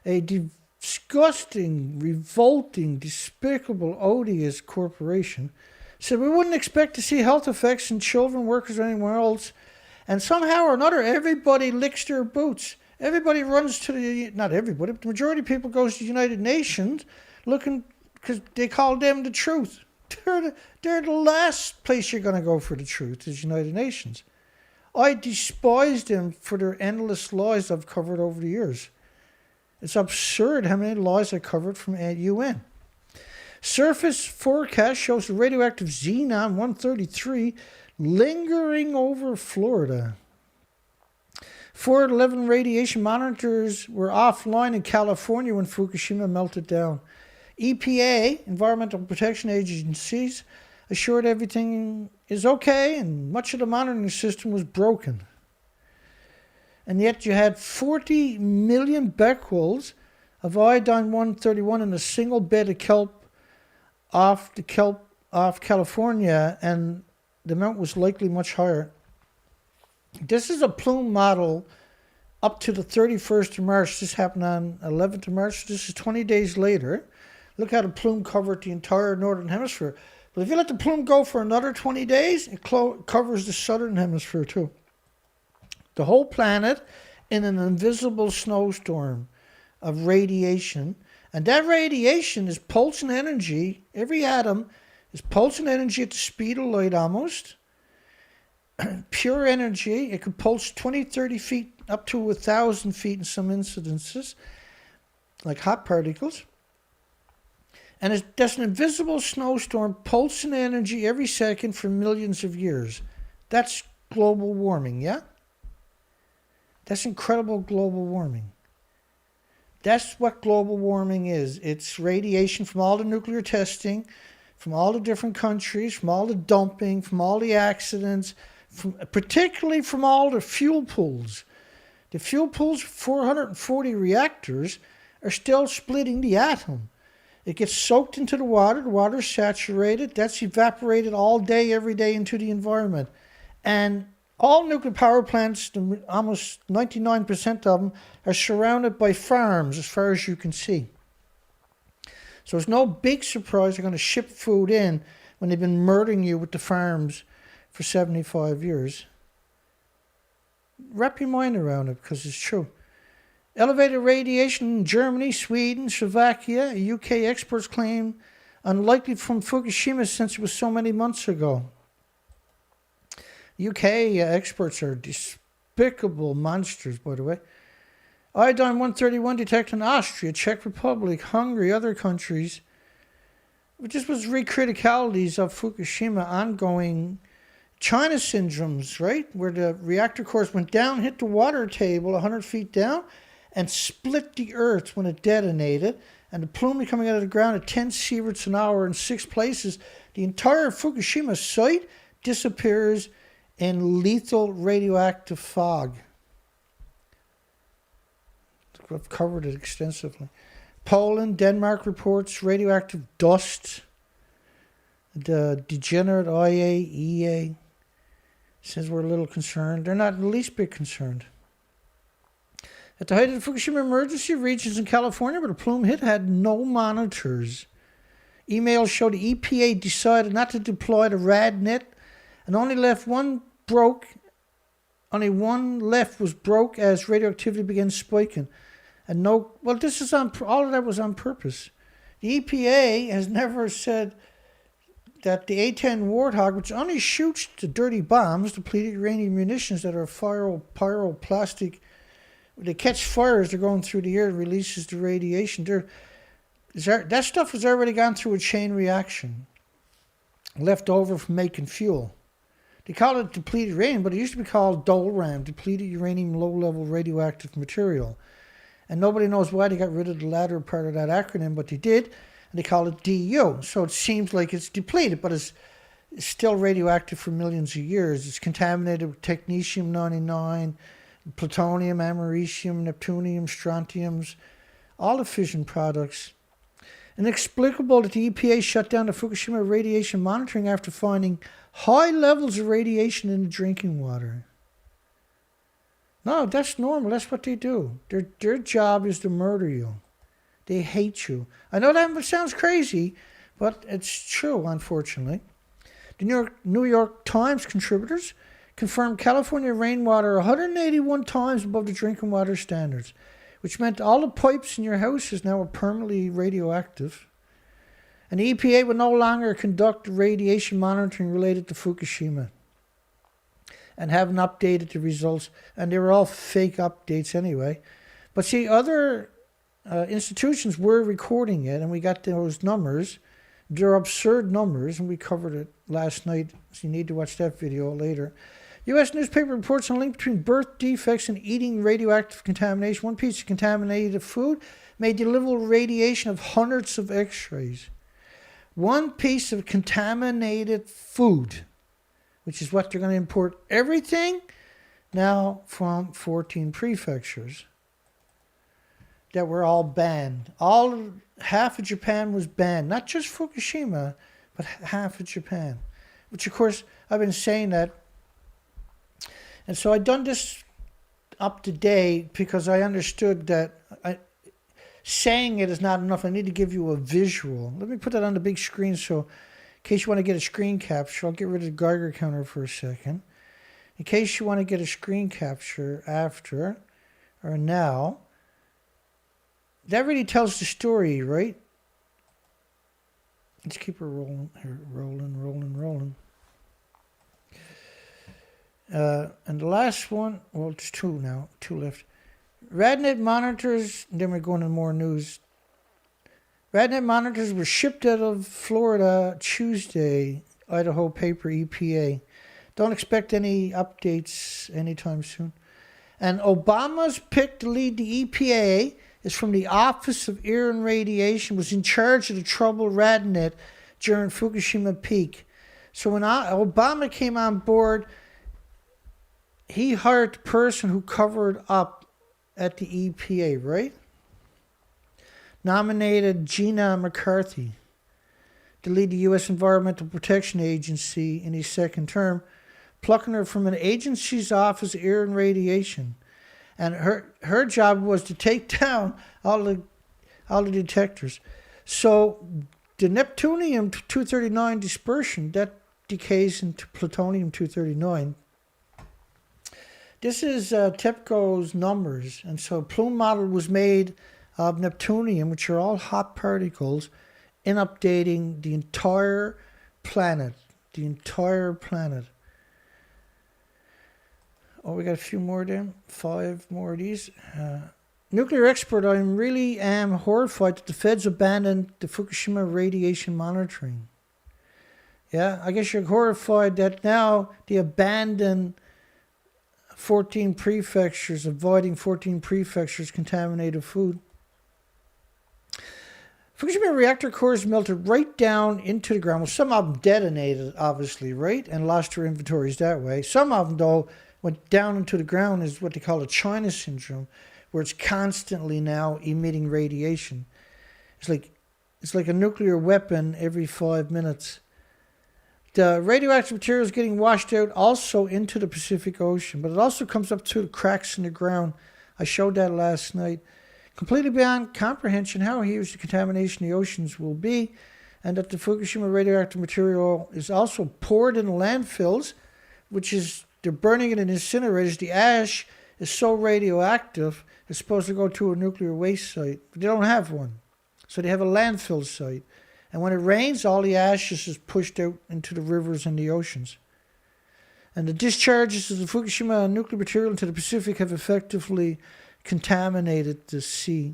a disgusting, revolting, despicable, odious corporation, said we wouldn't expect to see health effects in children, workers, or anywhere else. And somehow or another, everybody licks their boots. Everybody runs to not everybody, but the majority of people goes to the United Nations looking, because they call them the truth. They're the last place you're going to go for the truth is United Nations. I despise them for their endless lies I've covered over the years. It's absurd how many lies I covered from UN. Surface forecast shows the radioactive xenon-133 lingering over Florida. 411 radiation monitors were offline in California when Fukushima melted down. EPA, Environmental Protection Agencies, assured everything is okay and much of the monitoring system was broken. And yet you had 40 million becquerels of iodine-131 in a single bed of kelp off California, and the amount was likely much higher. This is a plume model up to the 31st of March. This happened on 11th of March. This is 20 days later. Look how the plume covered the entire northern hemisphere. But if you let the plume go for another 20 days, it covers the southern hemisphere too. The whole planet in an invisible snowstorm of radiation. And that radiation is pulsing energy. Every atom is pulsing energy at the speed of light almost. Pure energy. It could pulse 20, 30 feet up to 1,000 feet in some incidences, like hot particles. And it's just an invisible snowstorm pulsing energy every second for millions of years. That's global warming, yeah? That's incredible global warming. That's what global warming is. It's radiation from all the nuclear testing, from all the different countries, from all the dumping, from all the accidents, particularly from all the fuel pools. The fuel pools, 440 reactors, are still splitting the atom. It gets soaked into the water is saturated, that's evaporated all day, every day into the environment. And all nuclear power plants, almost 99% of them, are surrounded by farms as far as you can see. So it's no big surprise they're going to ship food in when they've been murdering you with the farms for 75 years. Wrap your mind around it because it's true. Elevated radiation in Germany, Sweden, Slovakia, UK experts claim unlikely from Fukushima since it was so many months ago. UK experts are despicable monsters, by the way. Iodine 131 detected in Austria, Czech Republic, Hungary, other countries. It just was criticalities of Fukushima ongoing China syndromes, right? Where the reactor cores went down, hit the water table 100 feet down, and split the earth when it detonated. And the plume coming out of the ground at 10 sieverts an hour in 6 places. The entire Fukushima site disappears in lethal radioactive fog. I've covered it extensively. Poland, Denmark reports radioactive dust. The Degenerate IAEA says we're a little concerned. They're not in the least bit concerned. At the height of the Fukushima emergency, regions in California where the plume hit had no monitors. Emails show the EPA decided not to deploy the RadNet and only one left was broke as radioactivity began spiking. And all of that was on purpose. The EPA has never said that the A-10 Warthog, which only shoots the dirty bombs, depleted uranium munitions that are pyroplastic, they catch fire as they're going through the air and releases the radiation. That stuff has already gone through a chain reaction, left over from making fuel. They call it depleted uranium, but it used to be called DOLRAM, depleted uranium low-level radioactive material. And nobody knows why they got rid of the latter part of that acronym, but they did, and they call it DU. So it seems like it's depleted, but it's still radioactive for millions of years. It's contaminated with technetium-99, plutonium, americium, neptunium, strontiums, all the fission products. Inexplicable that the EPA shut down the Fukushima radiation monitoring after finding high levels of radiation in the drinking water. No, that's normal. That's what they do. Their job is to murder you. They hate you. I know that sounds crazy, but it's true, unfortunately. The New York Times contributors confirmed California rainwater 181 times above the drinking water standards, which meant all the pipes in your houses now are permanently radioactive. And the EPA would no longer conduct radiation monitoring related to Fukushima and haven't updated the results. And they were all fake updates anyway. But see, other institutions were recording it, and we got those numbers. They're absurd numbers, and we covered it last night, so you need to watch that video later. U.S. newspaper reports on a link between birth defects and eating radioactive contamination. One piece of contaminated food may deliver radiation of hundreds of X-rays. One piece of contaminated food, which is what they're going to import everything now from 14 prefectures that were all banned. Half of Japan was banned, not just Fukushima, but half of Japan. Which, of course, I've been saying that. And so I've done this up to date because I understood that saying it is not enough. I need to give you a visual. Let me put that on the big screen so in case you want to get a screen capture, I'll get rid of the Geiger counter for a second. In case you want to get a screen capture after or now, that really tells the story, right? Let's keep her rolling here. Rolling. And the last one, well, it's two now, two left. RadNet monitors, then we're going to more news. RadNet monitors were shipped out of Florida Tuesday, Idaho paper EPA. Don't expect any updates anytime soon. And Obama's pick to lead the EPA is from the Office of Air and Radiation, was in charge of the troubled RadNet during Fukushima peak. So when Obama came on board, he hired the person who covered up at the EPA, right? Nominated Gina McCarthy to lead the U.S. Environmental Protection Agency in his second term, plucking her from an agency's Office of Air and Radiation. And her job was to take down all the detectors. So the neptunium-239 dispersion, that decays into plutonium-239. This is TEPCO's numbers. And so plume model was made of neptunium, which are all hot particles, in updating the entire planet. Oh, we got a few more then. 5 more of these. Nuclear expert, I really am horrified that the feds abandoned the Fukushima radiation monitoring. Yeah, I guess you're horrified that now they abandon 14 prefectures, avoiding 14 prefectures contaminated food. Fukushima reactor cores melted right down into the ground. Well, some of them detonated, obviously, right? And lost their inventories that way. Some of them, though, went down into the ground is what they call a China syndrome, where it's constantly now emitting radiation. It's like a nuclear weapon every 5 minutes. The radioactive material is getting washed out also into the Pacific Ocean, but it also comes up through the cracks in the ground. I showed that last night. Completely beyond comprehension how huge the contamination in the oceans will be, and that the Fukushima radioactive material is also poured in landfills, which is, they're burning it in incinerators. The ash is so radioactive, it's supposed to go to a nuclear waste site, but they don't have one. So they have a landfill site. And when it rains, all the ashes is pushed out into the rivers and the oceans. And the discharges of the Fukushima nuclear material into the Pacific have effectively contaminated the sea.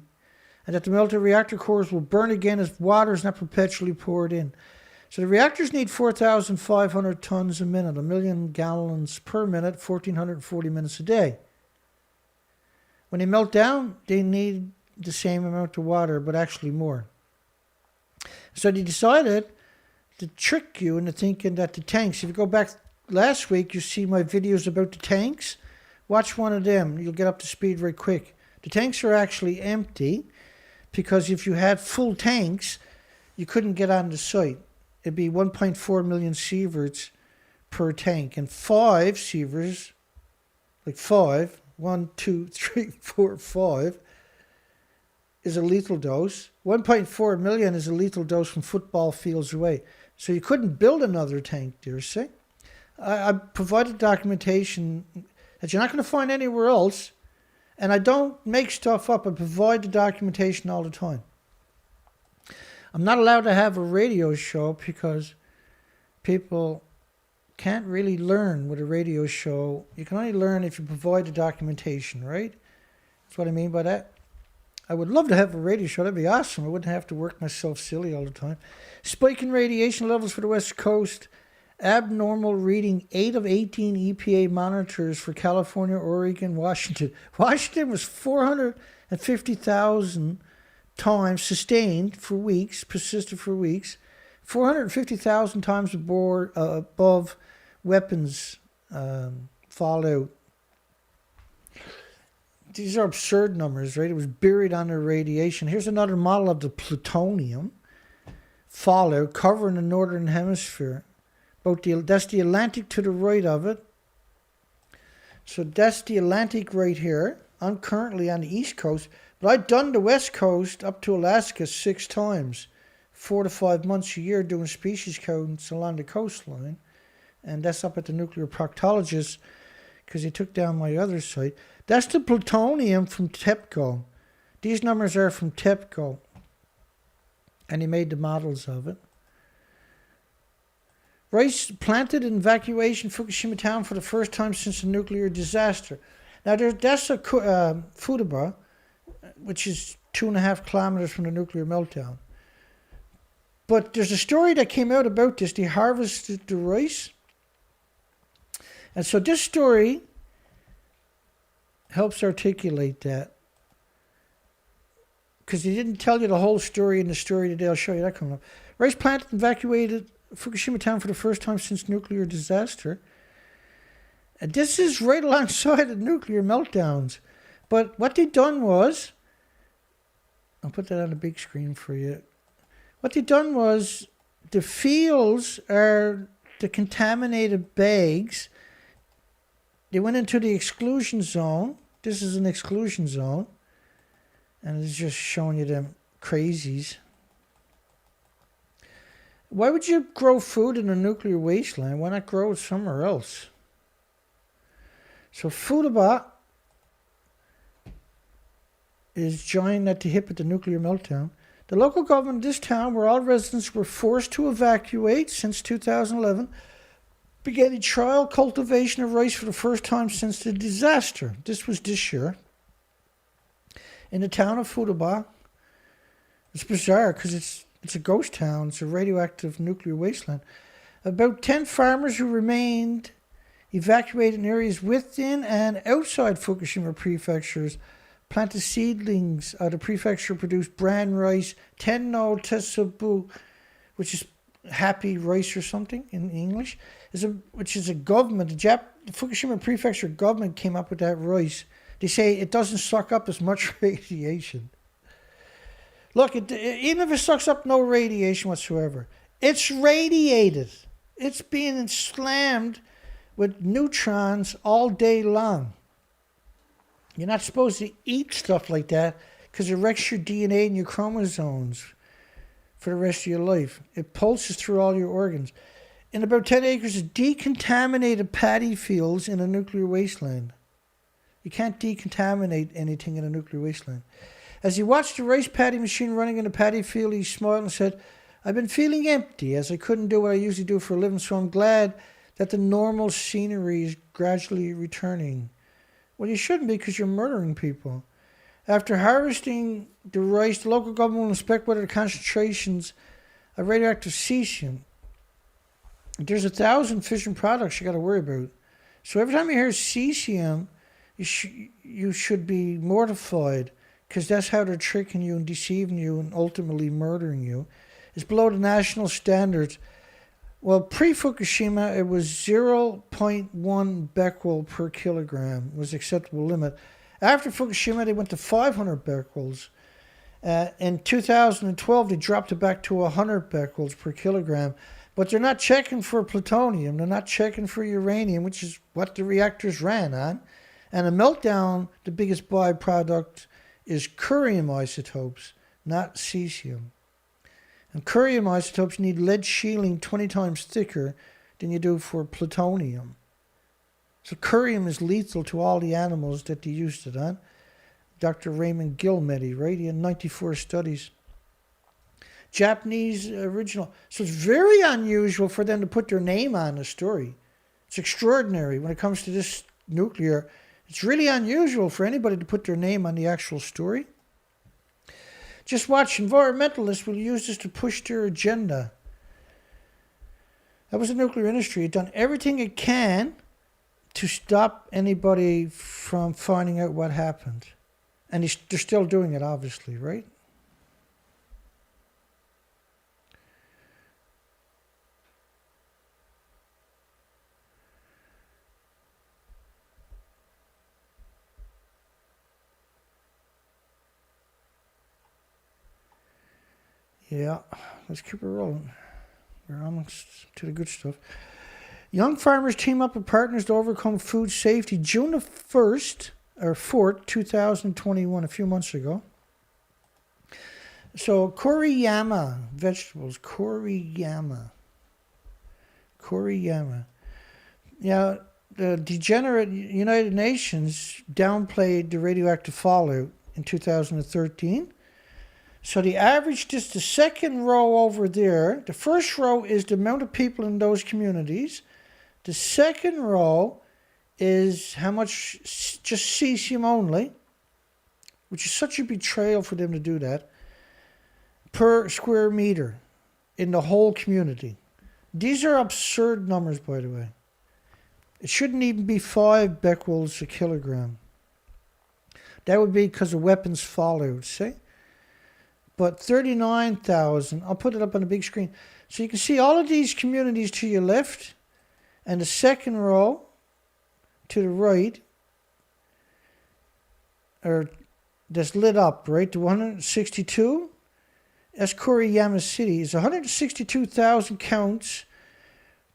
And that the melted reactor cores will burn again if water is not perpetually poured in. So the reactors need 4,500 tons a minute, 1 million gallons per minute, 1,440 minutes a day. When they melt down, they need the same amount of water, but actually more. So they decided to trick you into thinking that the tanks, if you go back last week, you see my videos about the tanks. Watch one of them. You'll get up to speed very quick. The tanks are actually empty because if you had full tanks, you couldn't get on the site. It'd be 1.4 million sieverts per tank. And 5 sieverts, like 5, 1, 2, 3, 4, 5, is a lethal dose. 1.4 million is a lethal dose from football fields away. So you couldn't build another tank there, see? I provided documentation that you're not going to find anywhere else. And I don't make stuff up. I provide the documentation all the time. I'm not allowed to have a radio show because people can't really learn with a radio show. You can only learn if you provide the documentation, right? That's what I mean by that. I would love to have a radio show. That'd be awesome. I wouldn't have to work myself silly all the time. Spike in radiation levels for the West Coast. Abnormal reading 8 of 18 EPA monitors for California, Oregon, Washington. Washington was 450,000 times sustained for weeks, persisted for weeks. 450,000 times above weapons fallout. These are absurd numbers, right? It was buried under radiation. Here's another model of the plutonium fallout covering the northern hemisphere. That's the Atlantic to the right of it. So that's the Atlantic right here. I'm currently on the East Coast, but I've done the West Coast up to Alaska 6 times, 4 to 5 months a year doing species counts along the coastline. And that's up at the nuclear proctologist because he took down my other site. That's the plutonium from TEPCO. These numbers are from TEPCO. And he made the models of it. Rice planted in evacuation Fukushima town for the first time since the nuclear disaster. Now, that's a Fukuba, which is 2.5 kilometers from the nuclear meltdown. But there's a story that came out about this. They harvested the rice. And so this story helps articulate that. Because he didn't tell you the whole story in the story today. I'll show you that coming up. Rice planted and evacuated Fukushima town for the first time since nuclear disaster. And this is right alongside the nuclear meltdowns. But what they done was, I'll put that on the big screen for you. What they done was, the fields are the contaminated bags. They went into the exclusion zone. This is an exclusion zone. And it's just showing you them crazies. Why would you grow food in a nuclear wasteland? Why not grow it somewhere else? So Fukuba is joined at the hip at the nuclear meltdown. The local government of this town, where all residents were forced to evacuate since 2011 began a trial cultivation of rice for the first time since the disaster. This was this year. In the town of Fukushima. It's bizarre because it's a ghost town. It's a radioactive nuclear wasteland. About 10 farmers who remained evacuated in areas within and outside Fukushima prefectures planted seedlings of the prefecture-produced bran rice, Tenno Tetsubu, which is happy rice or something in English, which is a government. The Fukushima prefecture government came up with that rice. They say it doesn't suck up as much radiation. Look, even if it sucks up no radiation whatsoever, it's radiated. It's being slammed with neutrons all day long. You're not supposed to eat stuff like that because it wrecks your DNA and your chromosomes for the rest of your life. It pulses through all your organs. In about 10 acres of decontaminated paddy fields in a nuclear wasteland. You can't decontaminate anything in a nuclear wasteland. As he watched the rice paddy machine running in the paddy field, he smiled and said, "I've been feeling empty as I couldn't do what I usually do for a living, so I'm glad that the normal scenery is gradually returning." Well, you shouldn't be because you're murdering people. After harvesting the rice, the local government will inspect whether the concentrations of radioactive cesium. There's 1,000 fission products you got to worry about. So every time you hear cesium, you should be mortified because that's how they're tricking you and deceiving you and ultimately murdering you. It's below the national standards. Well, pre-Fukushima, it was 0.1 becquerel per kilogram was the acceptable limit. After Fukushima, they went to 500 becquerels. In 2012, they dropped it back to 100 becquerels per kilogram. But they're not checking for plutonium. They're not checking for uranium, which is what the reactors ran on. And a meltdown, the biggest byproduct, is curium isotopes, not cesium. And curium isotopes need lead shielding 20 times thicker than you do for plutonium. So curium is lethal to all the animals that they used it on. Dr. Raymond Gilmedi, right? He had 94 studies. Japanese original. So it's very unusual for them to put their name on the story. It's extraordinary when it comes to this nuclear. It's really unusual for anybody to put their name on the actual story. Just watch, environmentalists will use this to push their agenda. That was the nuclear industry. It's done everything it can to stop anybody from finding out what happened. And they're still doing it, obviously, right? Yeah, let's keep it rolling. We're almost to the good stuff. Young farmers team up with partners to overcome food safety. June the 1st, or 4th, 2021, a few months ago. So, Koriyama vegetables. Koriyama. Yeah, the Degenerate United Nations downplayed the radioactive fallout in 2013. So the average, just the second row over there, the first row is the amount of people in those communities. The second row is how much just cesium only, which is such a betrayal for them to do that, per square meter in the whole community. These are absurd numbers, by the way. It shouldn't even be 5 becquerels a kilogram. That would be because of weapons fallout, see? But 39,000, I'll put it up on the big screen. So you can see all of these communities to your left, and the second row to the right, or that's lit up, right? The 162, that's Koriyama City. It's 162,000 counts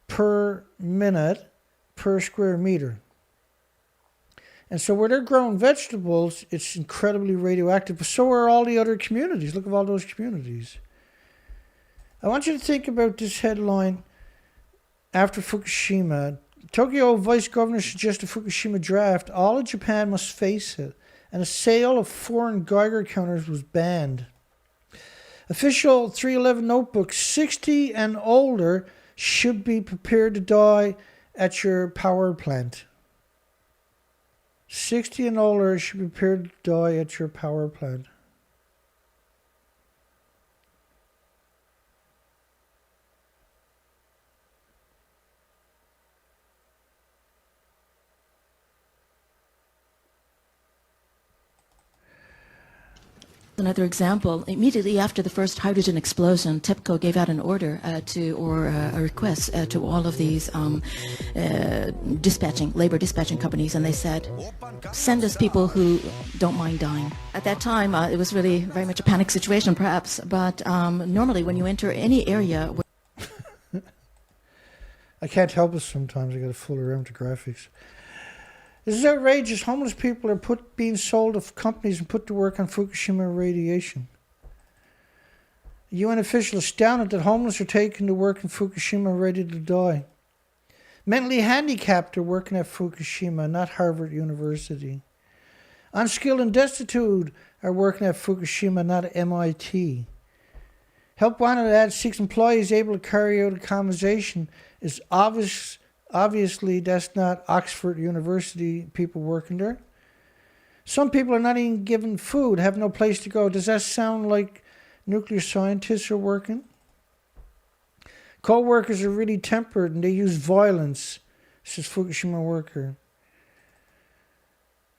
per minute per square meter. And so where they're growing vegetables, it's incredibly radioactive. But so are all the other communities. Look at all those communities. I want you to think about this headline after Fukushima. Tokyo Vice Governor suggests a Fukushima draft. All of Japan must face it. And a sale of foreign Geiger counters was banned. Official 311 notebook, 60 and older should be prepared to die at your power plant. 60 and older should be prepared to die at your power plant. Another example, immediately after the first hydrogen explosion, TEPCO gave out an order a request to all of these labor dispatching companies, and they said, send us people who don't mind dying. At that time, it was really very much a panic situation, perhaps, but normally when you enter any area... I can't help it sometimes, I gotta fool around with the graphics. This is outrageous. Homeless people are being sold to companies and put to work on Fukushima radiation. A UN official astounded that homeless are taken to work in Fukushima ready to die. Mentally handicapped are working at Fukushima, not Harvard University. Unskilled and destitute are working at Fukushima, not MIT. Help wanted to add 6 employees able to carry out a conversation is obviously, that's not Oxford University people working there. Some people are not even given food, have no place to go. Does that sound like nuclear scientists are working? Co-workers are really tempered and they use violence, says Fukushima worker.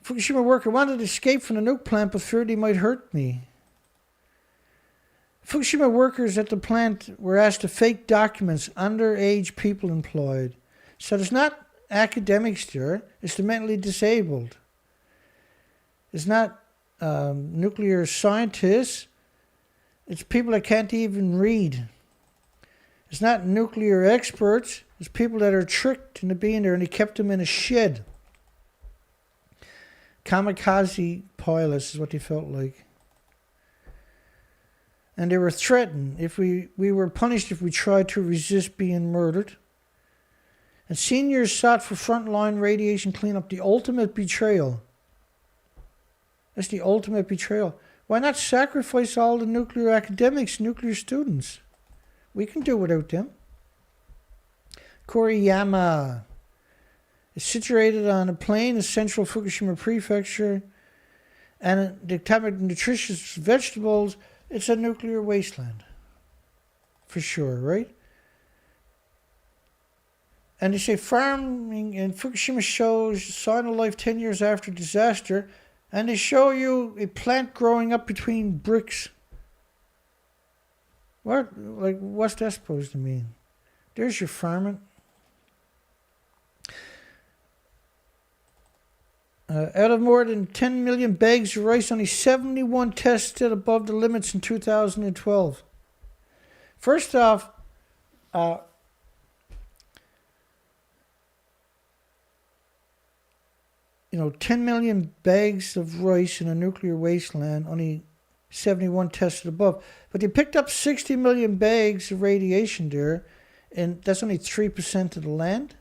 Fukushima worker wanted to escape from the nuke plant but feared he might hurt me. Fukushima workers at the plant were asked to fake documents, underage people employed. So there's not academics there, it's the mentally disabled. It's not nuclear scientists, it's people that can't even read. It's not nuclear experts, it's people that are tricked into being there and they kept them in a shed. Kamikaze pilots is what they felt like. And they were threatened if we were punished if we tried to resist being murdered. And seniors sought for frontline radiation cleanup, the ultimate betrayal. That's the ultimate betrayal. Why not sacrifice all the nuclear academics, nuclear students? We can do without them. Koriyama is situated on a plain in central Fukushima prefecture, and the type of nutritious vegetables, it's a nuclear wasteland. For sure, right? And they say farming in Fukushima shows sign of life 10 years after disaster, and they show you a plant growing up between bricks. What? Like, what's that supposed to mean? There's your farming. Out of more than 10 million bags of rice, only 71 tested above the limits in 2012. First off, 10 million bags of rice in a nuclear wasteland, only 71 tested above. But they picked up 60 million bags of radiation there, and that's only 3% of the land.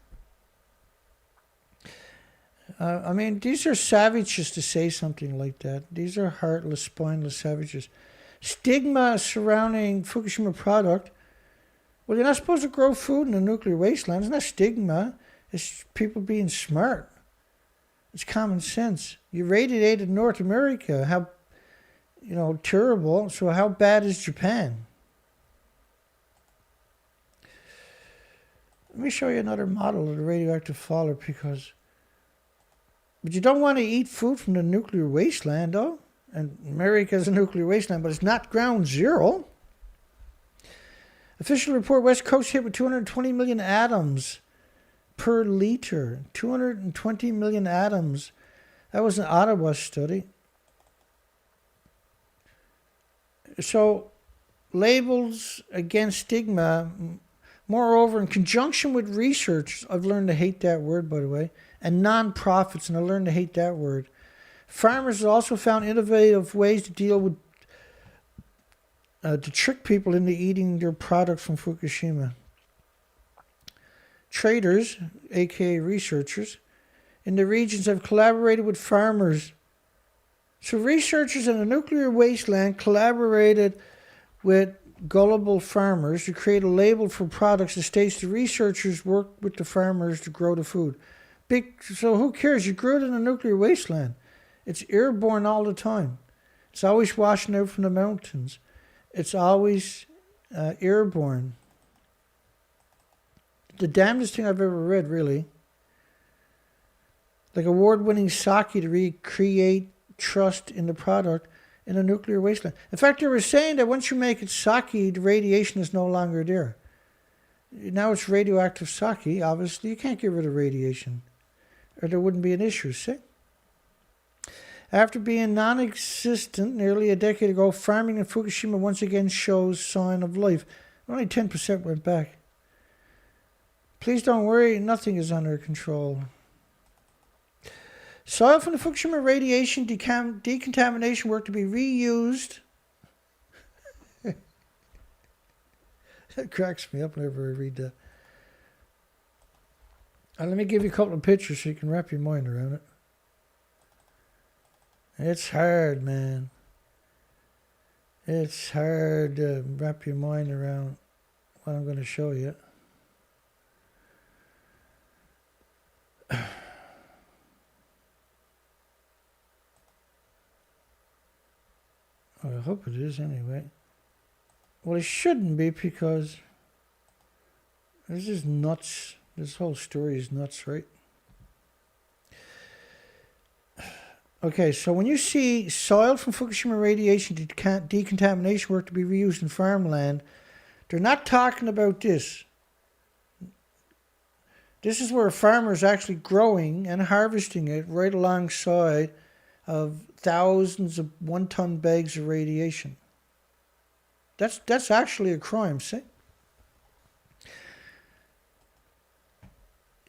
These are savages to say something like that. These are heartless, spineless savages. Stigma surrounding Fukushima product. Well, you're not supposed to grow food in a nuclear wasteland. It's not stigma. It's people being smart. It's common sense. You radiated North America. How, terrible. So how bad is Japan? Let me show you another model of the radioactive faller but you don't want to eat food from the nuclear wasteland, though. And America is a nuclear wasteland, but it's not ground zero. Official report, West Coast hit with 220 million atoms per liter. 220 million atoms. That was an Ottawa study. So, labels against stigma. Moreover, in conjunction with research, I've learned to hate that word, by the way, and non-profits, and I learned to hate that word. Farmers have also found innovative ways to deal with, to trick people into eating their product from Fukushima. Traders, aka researchers, in the regions have collaborated with farmers. So researchers in a nuclear wasteland collaborated with gullible farmers to create a label for products that states the researchers worked with the farmers to grow the food. So who cares? You grew it in a nuclear wasteland. It's airborne all the time. It's always washing out from the mountains. It's always airborne. The damnedest thing I've ever read, really. Like award-winning sake to recreate trust in the product in a nuclear wasteland. In fact, they were saying that once you make it sake, the radiation is no longer there. Now it's radioactive sake. Obviously, you can't get rid of radiation, or there wouldn't be an issue, see? After being non-existent nearly a decade ago, farming in Fukushima once again shows sign of life. Only 10% went back. Please don't worry, nothing is under control. Soil from the Fukushima radiation decontamination work to be reused. That cracks me up whenever I read that. Let me give you a couple of pictures so you can wrap your mind around it. It's hard, man. It's hard to wrap your mind around what I'm going to show you. I hope it is anyway. Well, it shouldn't be because this is nuts. This whole story is nuts, right? Okay, so when you see soil from Fukushima radiation decontamination work to be reused in farmland, they're not talking about this. This is where a farmer is actually growing and harvesting it right alongside of thousands of one-ton bags of radiation. That's actually a crime, see?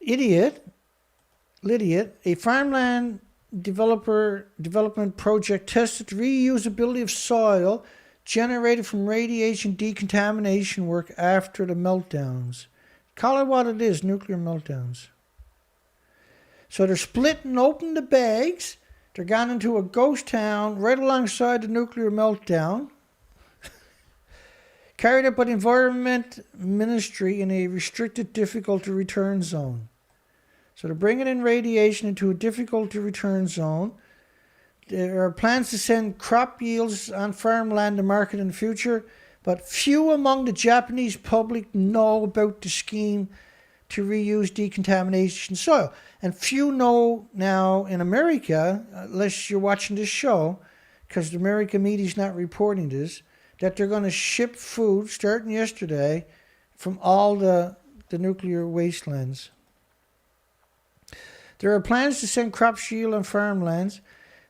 Lydiate, a farmland development project tested the reusability of soil generated from radiation decontamination work after the meltdowns. Call it what it is, nuclear meltdowns. So they're splitting open the bags. They're gone into a ghost town right alongside the nuclear meltdown. Carried out by the Environment Ministry in a restricted difficult to return zone. So they're bringing in radiation into a difficult to return zone. There are plans to send crop yields on farmland to market in the future, but few among the Japanese public know about the scheme to reuse decontamination soil. And few know now in America, unless you're watching this show, because the American media is not reporting this, that they're going to ship food starting yesterday from all the nuclear wastelands. There are plans to send crop yield on farmlands,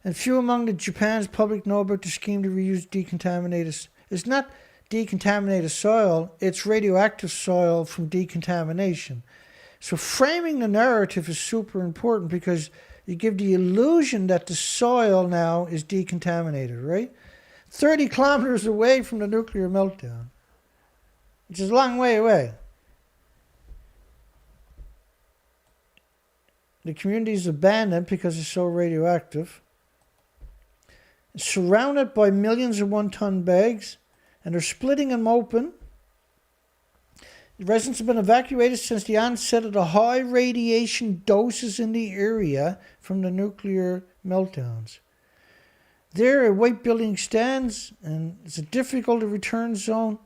and few among the Japan's public know about the scheme to reuse decontaminated. It's not decontaminated soil, it's radioactive soil from decontamination. So framing the narrative is super important because you give the illusion that the soil now is decontaminated, right? 30 kilometers away from the nuclear meltdown, which is a long way away. The community is abandoned because it's so radioactive. It's surrounded by millions of one-ton bags, and they're splitting them open. The residents have been evacuated since the onset of the high radiation doses in the area from the nuclear meltdowns. There, a white building stands, and it's a difficult to return zone.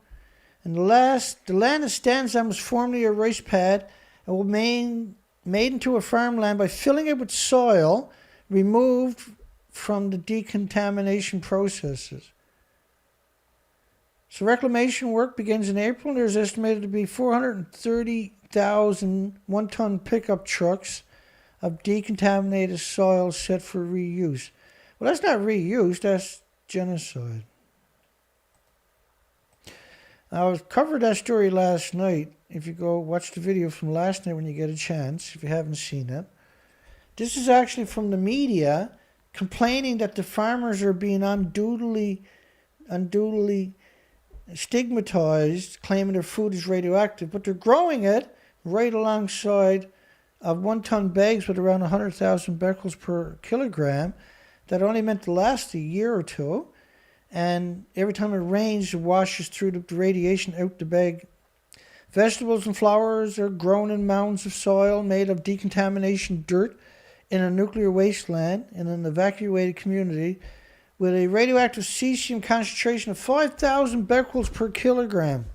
And the land it stands on was formerly a rice pad and will be made into a farmland by filling it with soil removed from the decontamination processes. So reclamation work begins in April, and there's estimated to be 430,000 one-ton pickup trucks of decontaminated soil set for reuse. Well, that's not reuse, that's genocide. I covered that story last night. If you go watch the video from last night when you get a chance, if you haven't seen it. This is actually from the media complaining that the farmers are being unduly stigmatized, claiming their food is radioactive, but they're growing it right alongside of one-ton bags with around 100,000 becquerels per kilogram that only meant to last a year or two. and every time it rains, it washes through the radiation out the bag. Vegetables and flowers are grown in mounds of soil made of decontamination dirt in a nuclear wasteland in an evacuated community with a radioactive cesium concentration of 5,000 becquerels per kilogram.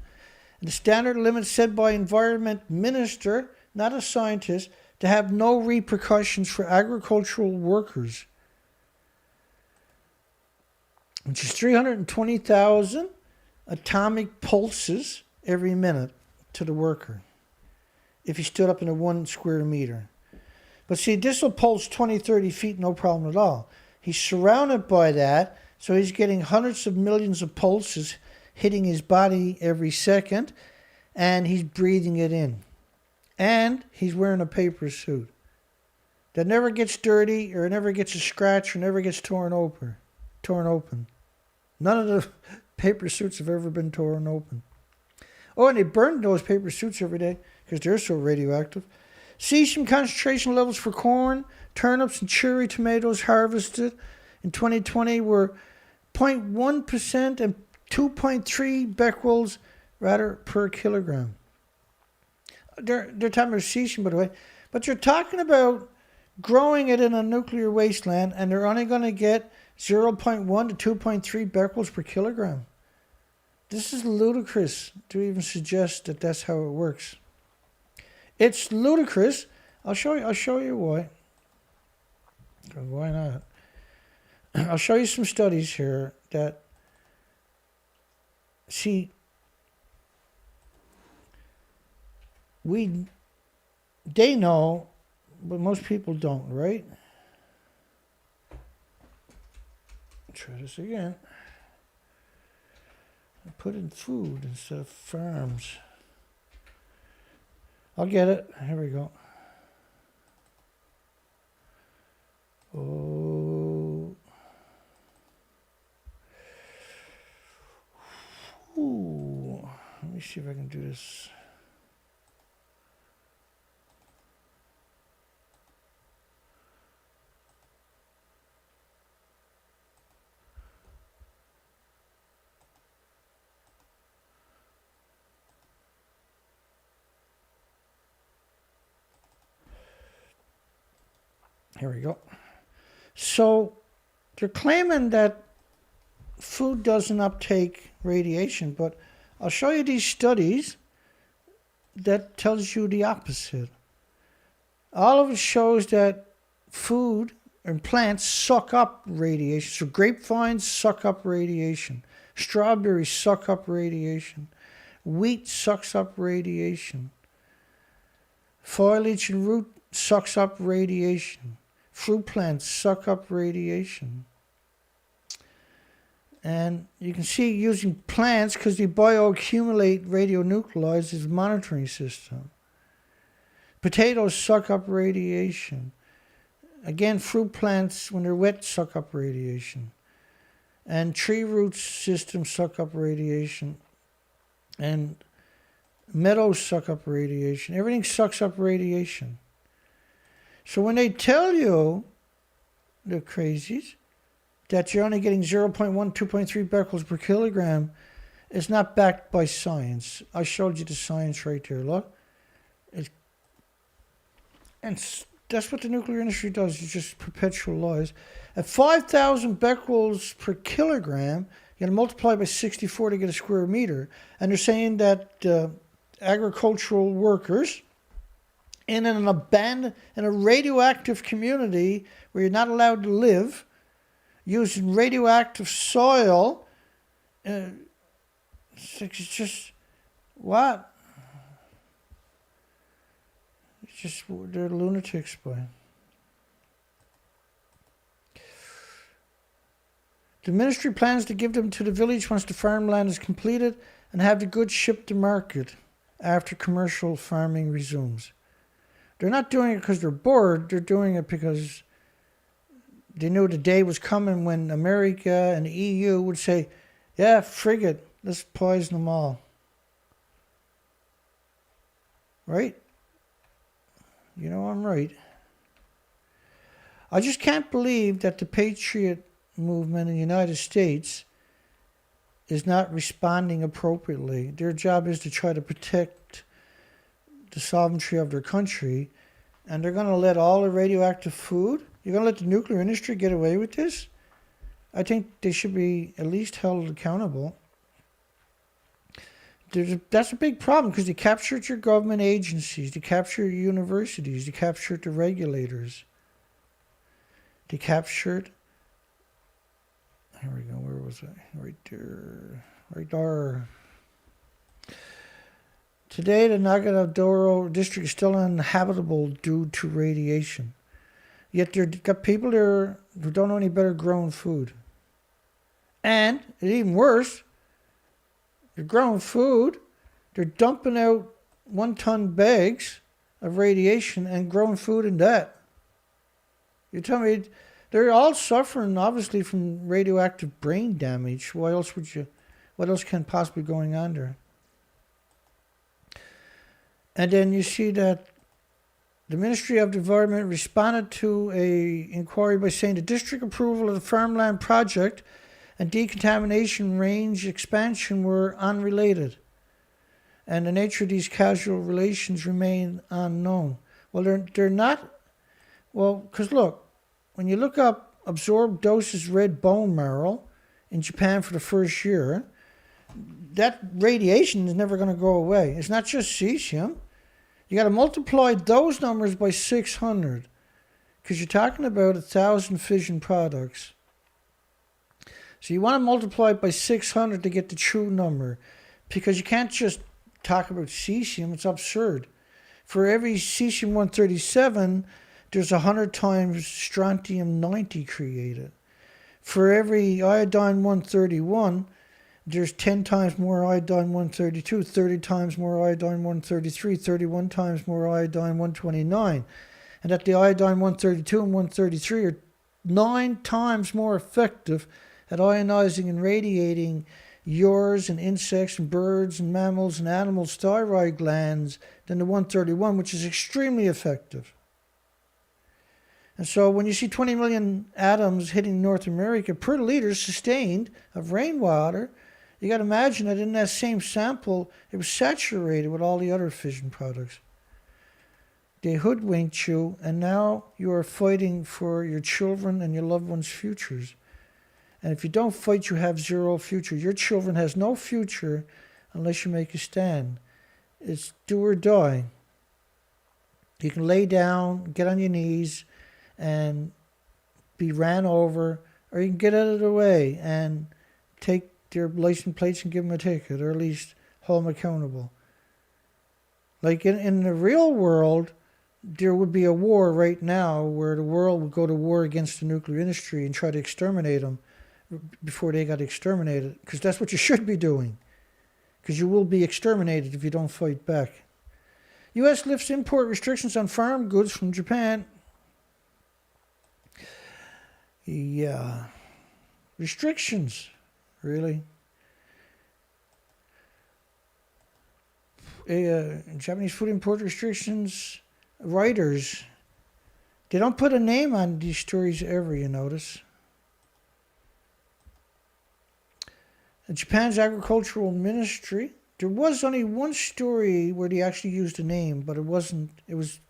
And the standard limit set by Environment Minister, not a scientist, to have no repercussions for agricultural workers, which is 320,000 atomic pulses every minute to the worker if he stood up in a 1 square meter. But see, this will pulse 20, 30 feet, no problem at all. He's surrounded by that, so he's getting hundreds of millions of pulses hitting his body every second, and he's breathing it in. And he's wearing a paper suit that never gets dirty or never gets a scratch or never gets torn open. None of the paper suits have ever been torn open. Oh, and they burn those paper suits every day because they're so radioactive. Cesium concentration levels for corn, turnips, and cherry tomatoes harvested in 2020 were 0.1% and 2.3 becquerels per kilogram. They're talking about cesium, by the way, but you're talking about growing it in a nuclear wasteland, and they're only going to get 0.1 to 2.3 becquerels per kilogram. This is ludicrous to even suggest that that's how it works. It's ludicrous. I'll show you why. Why not? I'll show you some studies here that see they know, but most people don't, right? Try this again. I put in food instead of farms. I'll get it. Here we go. Oh. Ooh. Let me see if I can do this. Here we go. So they're claiming that food doesn't uptake radiation, but I'll show you these studies that tells you the opposite. All of it shows that food and plants suck up radiation. So grapevines suck up radiation. Strawberries suck up radiation. Wheat sucks up radiation. Foliage and root sucks up radiation. Fruit plants suck up radiation. And you can see using plants because they bioaccumulate radionuclides as a monitoring system. Potatoes suck up radiation. Again, fruit plants, when they're wet, suck up radiation. And tree root systems suck up radiation. And meadows suck up radiation. Everything sucks up radiation. So when they tell you, the crazies, that you're only getting 0.1, 2.3 becquerels per kilogram, it's not backed by science. I showed you the science right there, look. And that's what the nuclear industry does, it's just perpetual lies. At 5,000 becquerels per kilogram, you got to multiply by 64 to get a square meter. And they're saying that agricultural workers in a radioactive community where you're not allowed to live, using radioactive soil, it's just, what? It's just, they're lunatics, boy. The ministry plans to give them to the village once the farmland is completed and have the goods shipped to market after commercial farming resumes. They're not doing it because they're bored. They're doing it because they knew the day was coming when America and the EU would say, yeah, frig it, let's poison them all. Right? You know I'm right. I just can't believe that the Patriot movement in the United States is not responding appropriately. Their job is to try to protect the sovereignty of their country, and they're going to let all the radioactive food, you're going to let the nuclear industry get away with this? I think they should be at least held accountable. That's a big problem because they captured your government agencies, they captured your universities, they captured the regulators. They captured, here we go, where was I? Right there. Right there. Today, the Nagadoro district is still uninhabitable due to radiation. Yet they've got people there who don't know any better growing food. And, even worse, they're growing food, they're dumping out 1-ton bags of radiation and growing food in that. You tell me, they're all suffering, obviously, from radioactive brain damage. What else can possibly be going on there? And then you see that the Ministry of the Environment responded to a inquiry by saying the district approval of the farmland project and decontamination range expansion were unrelated, and the nature of these causal relations remain unknown. Well, they're not. Well, because look, when you look up absorbed doses red bone marrow in Japan for the first year, that radiation is never going to go away. It's not just cesium. You got to multiply those numbers by 600 because you're talking about 1,000 fission products. So you want to multiply it by 600 to get the true number, because you can't just talk about cesium. It's absurd. For every cesium-137, there's 100 times strontium-90 created. For every iodine-131, there's 10 times more iodine-132, 30 times more iodine-133, 31 times more iodine-129. And that the iodine-132 and 133 are 9 times more effective at ionizing and radiating yours and insects and birds and mammals and animals' thyroid glands than the 131, which is extremely effective. And so when you see 20 million atoms hitting North America per liter sustained of rainwater, you got to imagine that in that same sample, it was saturated with all the other fission products. They hoodwinked you, and now you are fighting for your children and your loved ones' futures. And if you don't fight, you have zero future. Your children has no future unless you make a stand. It's do or die. You can lay down, get on your knees, and be ran over, or you can get out of the way and take their license plates and give them a ticket, or at least hold them accountable. Like in the real world, there would be a war right now where the world would go to war against the nuclear industry and try to exterminate them before they got exterminated, because that's what you should be doing, because you will be exterminated if you don't fight back. U.S. lifts import restrictions on farm goods from Japan. Yeah. Restrictions, really. Japanese food import restrictions, writers, they don't put a name on these stories ever, you notice. Japan's agricultural ministry, there was only one story where they actually used a name, but it was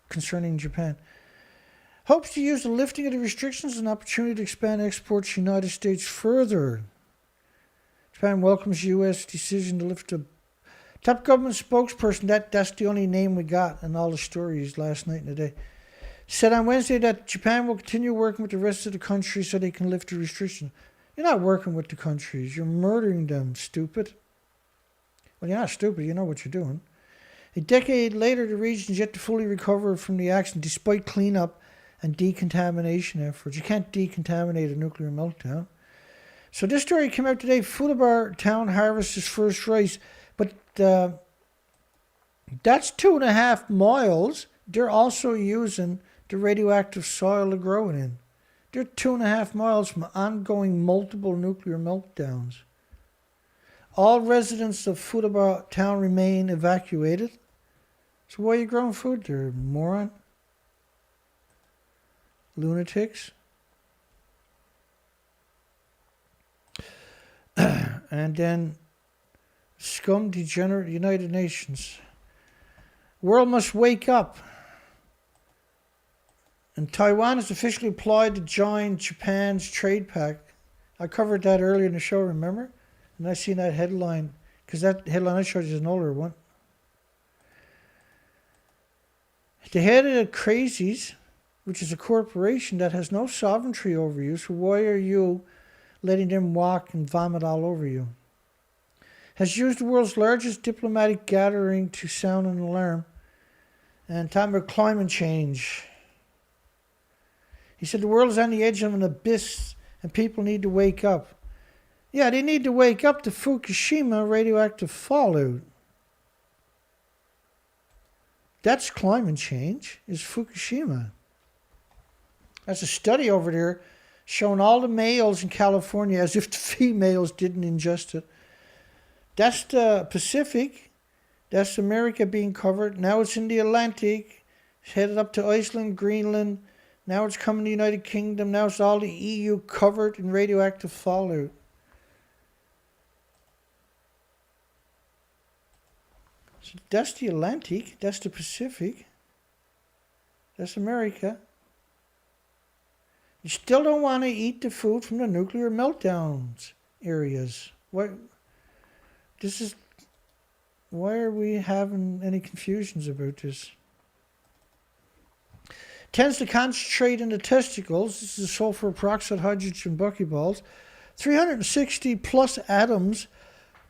concerning Japan. Hopes to use the lifting of the restrictions as an opportunity to expand exports to the United States further. Japan welcomes U.S. decision to lift the top government spokesperson, that's the only name we got in all the stories last night and today, said on Wednesday that Japan will continue working with the rest of the country so they can lift the restrictions. You're not working with the countries. You're murdering them, stupid. Well, you're not stupid. You know what you're doing. A decade later, the region is yet to fully recover from the accident despite cleanup and decontamination efforts. You can't decontaminate a nuclear meltdown. So this story came out today. Fukushima town harvests its first rice. But that's 2.5 miles. They're also using the radioactive soil to grow it in. They're 2.5 miles from ongoing multiple nuclear meltdowns. All residents of Fukushima town remain evacuated. So why are you growing food there, moron? Lunatics. And then Scum, Degenerate, United Nations. World must wake up. And Taiwan has officially applied to join Japan's trade pact. I covered that earlier in the show, remember? And I seen that headline, because that headline I showed you is an older one. The head of the Crazies, which is a corporation that has no sovereignty over you, so why are you letting them walk and vomit all over you? Has used the world's largest diplomatic gathering to sound an alarm and talking about climate change. He said the world is on the edge of an abyss and people need to wake up. Yeah, they need to wake up to Fukushima radioactive fallout. That's climate change, is Fukushima. That's a study over there showing all the males in California as if the females didn't ingest it. That's the Pacific. That's America being covered. Now it's in the Atlantic. It's headed up to Iceland, Greenland. Now it's coming to the United Kingdom. Now it's all the EU covered in radioactive fallout. So that's the Atlantic. That's the Pacific. That's America. You still don't want to eat the food from the nuclear meltdowns areas. Why are we having any confusions about this? Tends to concentrate in the testicles. This is sulfur peroxide, hydrogen buckyballs. 360 plus atoms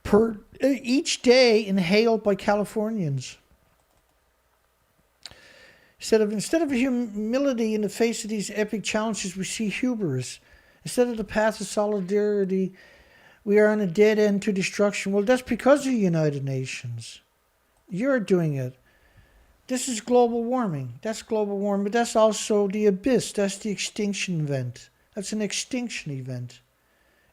per each day inhaled by Californians. Instead of humility in the face of these epic challenges, we see hubris. Instead of the path of solidarity, we are on a dead end to destruction. Well, that's because of the United Nations. You're doing it. This is global warming. That's global warming, but that's also the abyss. That's the extinction event. That's an extinction event.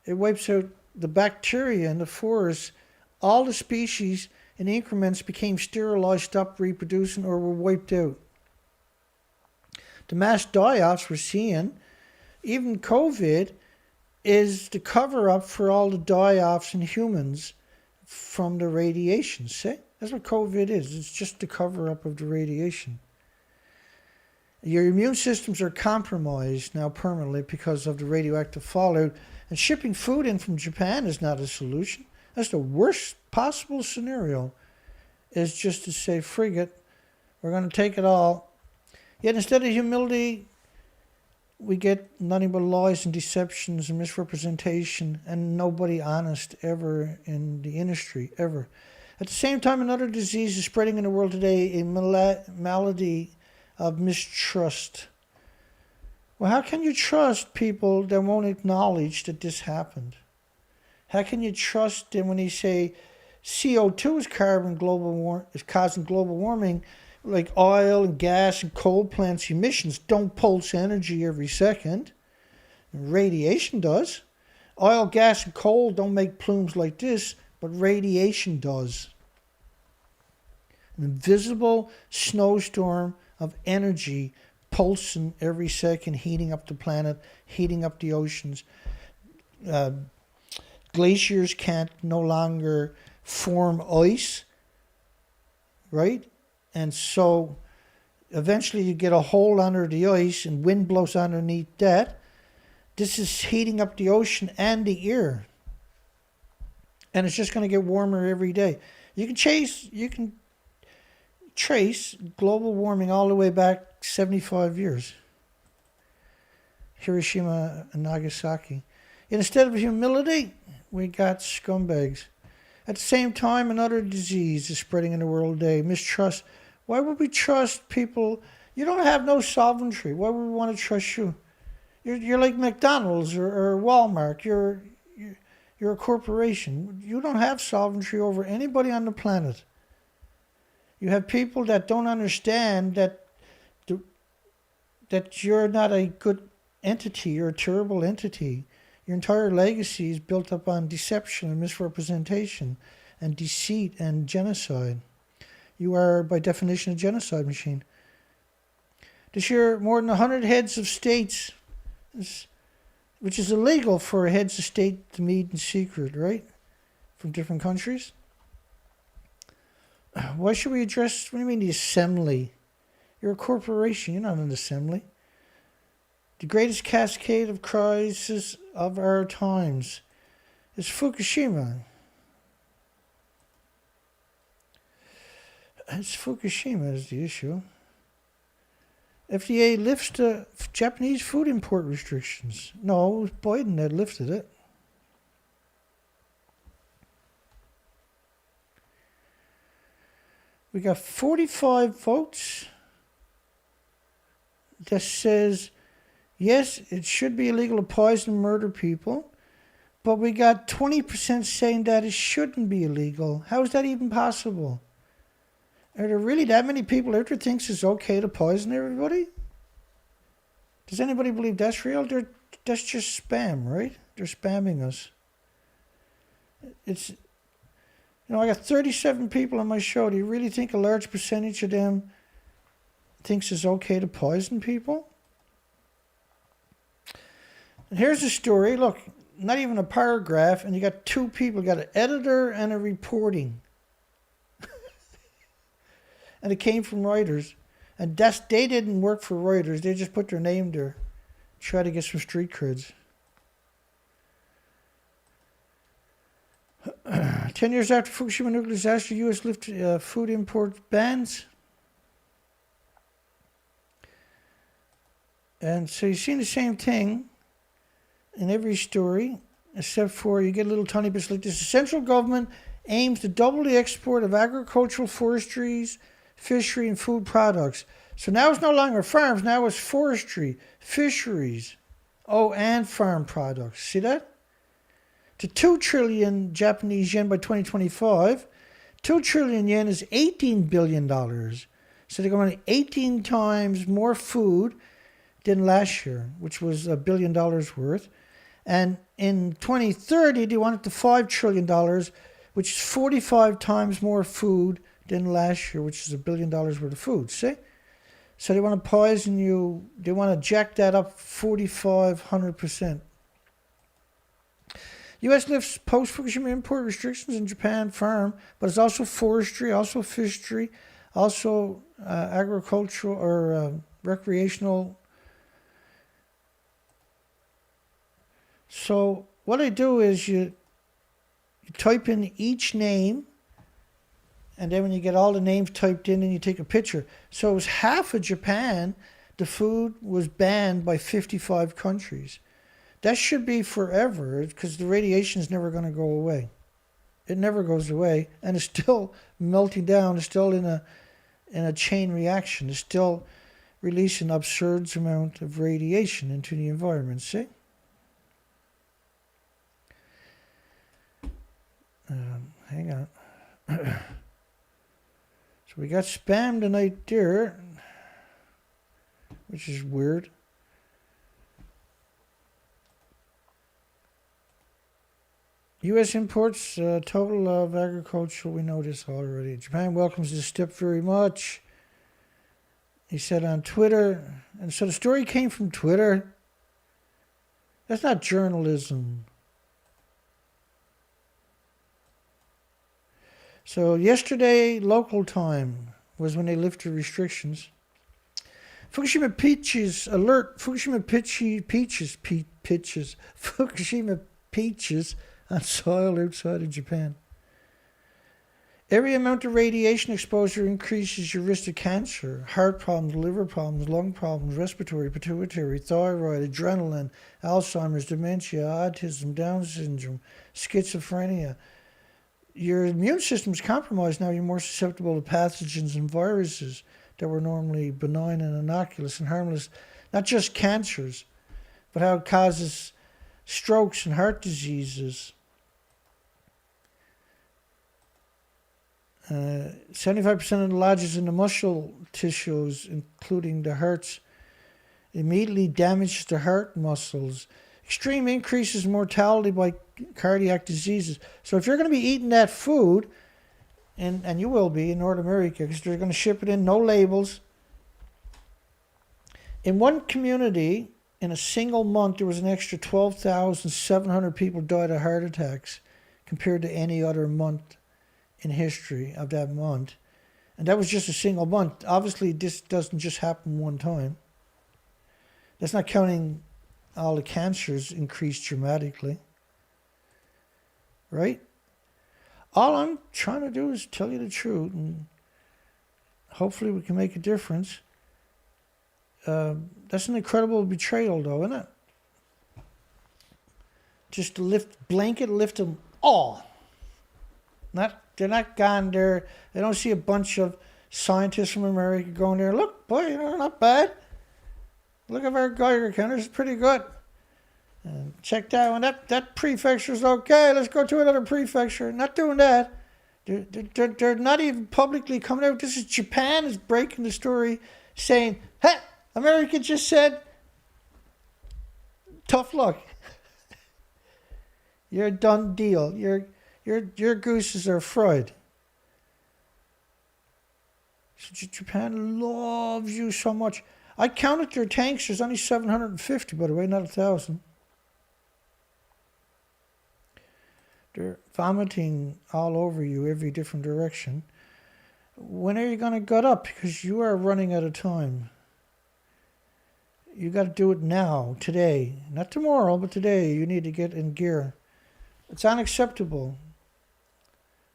It wipes out the bacteria in the forest. All the species in increments became sterilized, stopped reproducing, or were wiped out. The mass die-offs we're seeing, even COVID, is the cover-up for all the die-offs in humans from the radiation. See? That's what COVID is. It's just the cover-up of the radiation. Your immune systems are compromised now permanently because of the radioactive fallout. And shipping food in from Japan is not a solution. That's the worst possible scenario, is just to say, frig it, we're going to take it all. Yet instead of humility, we get nothing but lies and deceptions and misrepresentation, and nobody honest ever in the industry, ever. At the same time, another disease is spreading in the world today, a malady of mistrust. Well, how can you trust people that won't acknowledge that this happened? How can you trust them when they say CO2 is causing global warming, like oil and gas and coal plants emissions don't pulse energy every second? Radiation does. Oil, gas, and coal don't make plumes like this, but radiation does. An invisible snowstorm of energy pulsing every second, heating up the planet, heating up the oceans. Glaciers can't no longer form ice, right? And so eventually you get a hole under the ice and wind blows underneath that. This is heating up the ocean and the air. And it's just going to get warmer every day. You can trace global warming all the way back 75 years. Hiroshima and Nagasaki. And instead of humility, we got scumbags. At the same time, another disease is spreading in the world today, mistrust. Why would we trust people? You don't have no sovereignty. Why would we want to trust you? You're like McDonald's or Walmart. You're a corporation. You don't have sovereignty over anybody on the planet. You have people that don't understand that you're not a good entity. You're a terrible entity. Your entire legacy is built up on deception and misrepresentation and deceit and genocide. You are, by definition, a genocide machine. This year, more than 100 heads of states, which is illegal for heads of state to meet in secret, right? from different countries. Why should we address, what do you mean the assembly? You're a corporation, you're not an assembly. The greatest cascade of crisis of our times is Fukushima. It's Fukushima is the issue. FDA lifts the Japanese food import restrictions. No, it was Biden that lifted it. We got 45 votes that says, yes, it should be illegal to poison and murder people. But we got 20% saying that it shouldn't be illegal. How is that even possible? Are there really that many people out there thinks it's okay to poison everybody? Does anybody believe that's real? That's just spam, right? They're spamming us. I got 37 people on my show. Do you really think a large percentage of them thinks it's okay to poison people? And here's the story. Look, not even a paragraph, and you got two people. You got an editor and a reporting. And it came from Reuters. And they didn't work for Reuters. They just put their name there. Try to get some street creds. 10 years after Fukushima nuclear disaster, U.S. lifted food import bans. And so you've seen the same thing in every story, except for you get little tiny bits like this. The central government aims to double the export of agricultural, forestries, fishery, and food products. So now it's no longer farms, now it's forestry, fisheries, and farm products. See that? To 2 trillion Japanese yen by 2025. 2 trillion yen is $18 billion. So they're going to 18 times more food than last year, which was $1 billion worth. And in 2030, they want it to $5 trillion, which is 45 times more food than last year, which is $1 billion worth of food. See? So they want to poison you. They want to jack that up 4,500%. U.S. lifts post-Fukushima import restrictions in Japan farm, but it's also forestry, also fishery, also agricultural or recreational. So what I do is you type in each name, and then when you get all the names typed in, and you take a picture. So it was half of Japan, the food was banned by 55 countries. That should be forever, because the radiation is never going to go away. It never goes away, and it's still melting down. It's still in a chain reaction. It's still releasing an absurd amount of radiation into the environment. See? Hang on. So we got spam tonight there, which is weird. U.S. imports total of agriculture. We know this already. Japan welcomes this step very much. He said on Twitter. And so the story came from Twitter. That's not journalism. So yesterday, local time, was when they lifted restrictions. Fukushima peaches alert. Fukushima peaches on soil outside of Japan. Every amount of radiation exposure increases your risk of cancer, heart problems, liver problems, lung problems, respiratory, pituitary, thyroid, adrenaline, Alzheimer's, dementia, autism, Down syndrome, schizophrenia. Your immune system is compromised now. You're more susceptible to pathogens and viruses that were normally benign and innocuous and harmless. Not just cancers, but how it causes strokes and heart diseases. 75% of the lodges in the muscle tissues, including the hearts, immediately damages the heart muscles. Extreme increases in mortality by cardiac diseases. So if you're going to be eating that food, and you will be in North America, because they're going to ship it in, no labels. In one community, in a single month, there was an extra 12,700 people died of heart attacks compared to any other month in history of that month. And that was just a single month. Obviously, this doesn't just happen one time. That's not counting all the cancers increased dramatically. Right? All I'm trying to do is tell you the truth, and hopefully we can make a difference. That's an incredible betrayal, though, isn't it? Just to blanket lift them all. They're not gone there. They don't see a bunch of scientists from America going there. Look, boy, not bad. Look at our Geiger counters, it's pretty good. And check that one. That prefecture's okay. Let's go to another prefecture. Not doing that. They're not even publicly coming out. This is Japan is breaking the story, saying, "Hey, America just said, tough luck. You're a done deal. Your gooses are fried." So Japan loves you so much. I counted their tanks. There's only 750, by the way, not 1,000. They're vomiting all over you, every different direction. When are you going to gut up? Because you are running out of time. You got to do it now, today. Not tomorrow, but today. You need to get in gear. It's unacceptable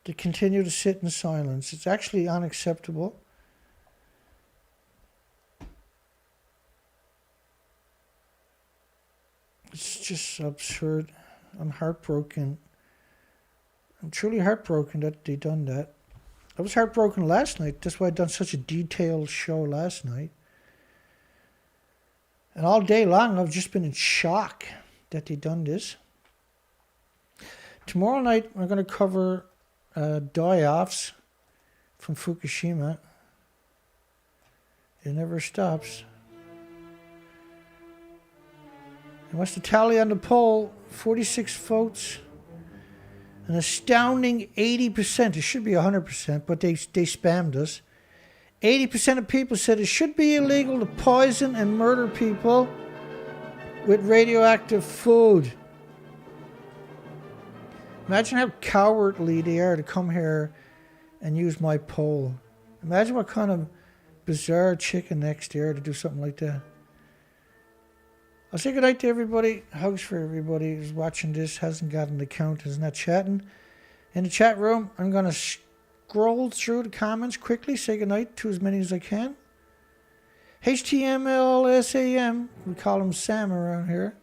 to continue to sit in silence. It's actually unacceptable. It's just absurd. I'm heartbroken. I'm truly heartbroken that they done that. I was heartbroken last night. That's why I done such a detailed show last night. And all day long, I've just been in shock that they done this. Tomorrow night, we're going to cover die-offs from Fukushima. It never stops. And what's the tally on the poll? 46 votes. An astounding 80%. It should be 100%, but they spammed us. 80% of people said it should be illegal to poison and murder people with radioactive food. Imagine how cowardly they are to come here and use my poll. Imagine what kind of bizarre chicken necks they are to do something like that. I'll say goodnight to everybody. Hugs for everybody who's watching this, hasn't got an account, is not chatting. In the chat room, I'm going to scroll through the comments quickly, say goodnight to as many as I can. HTMLSAM, we call him Sam around here.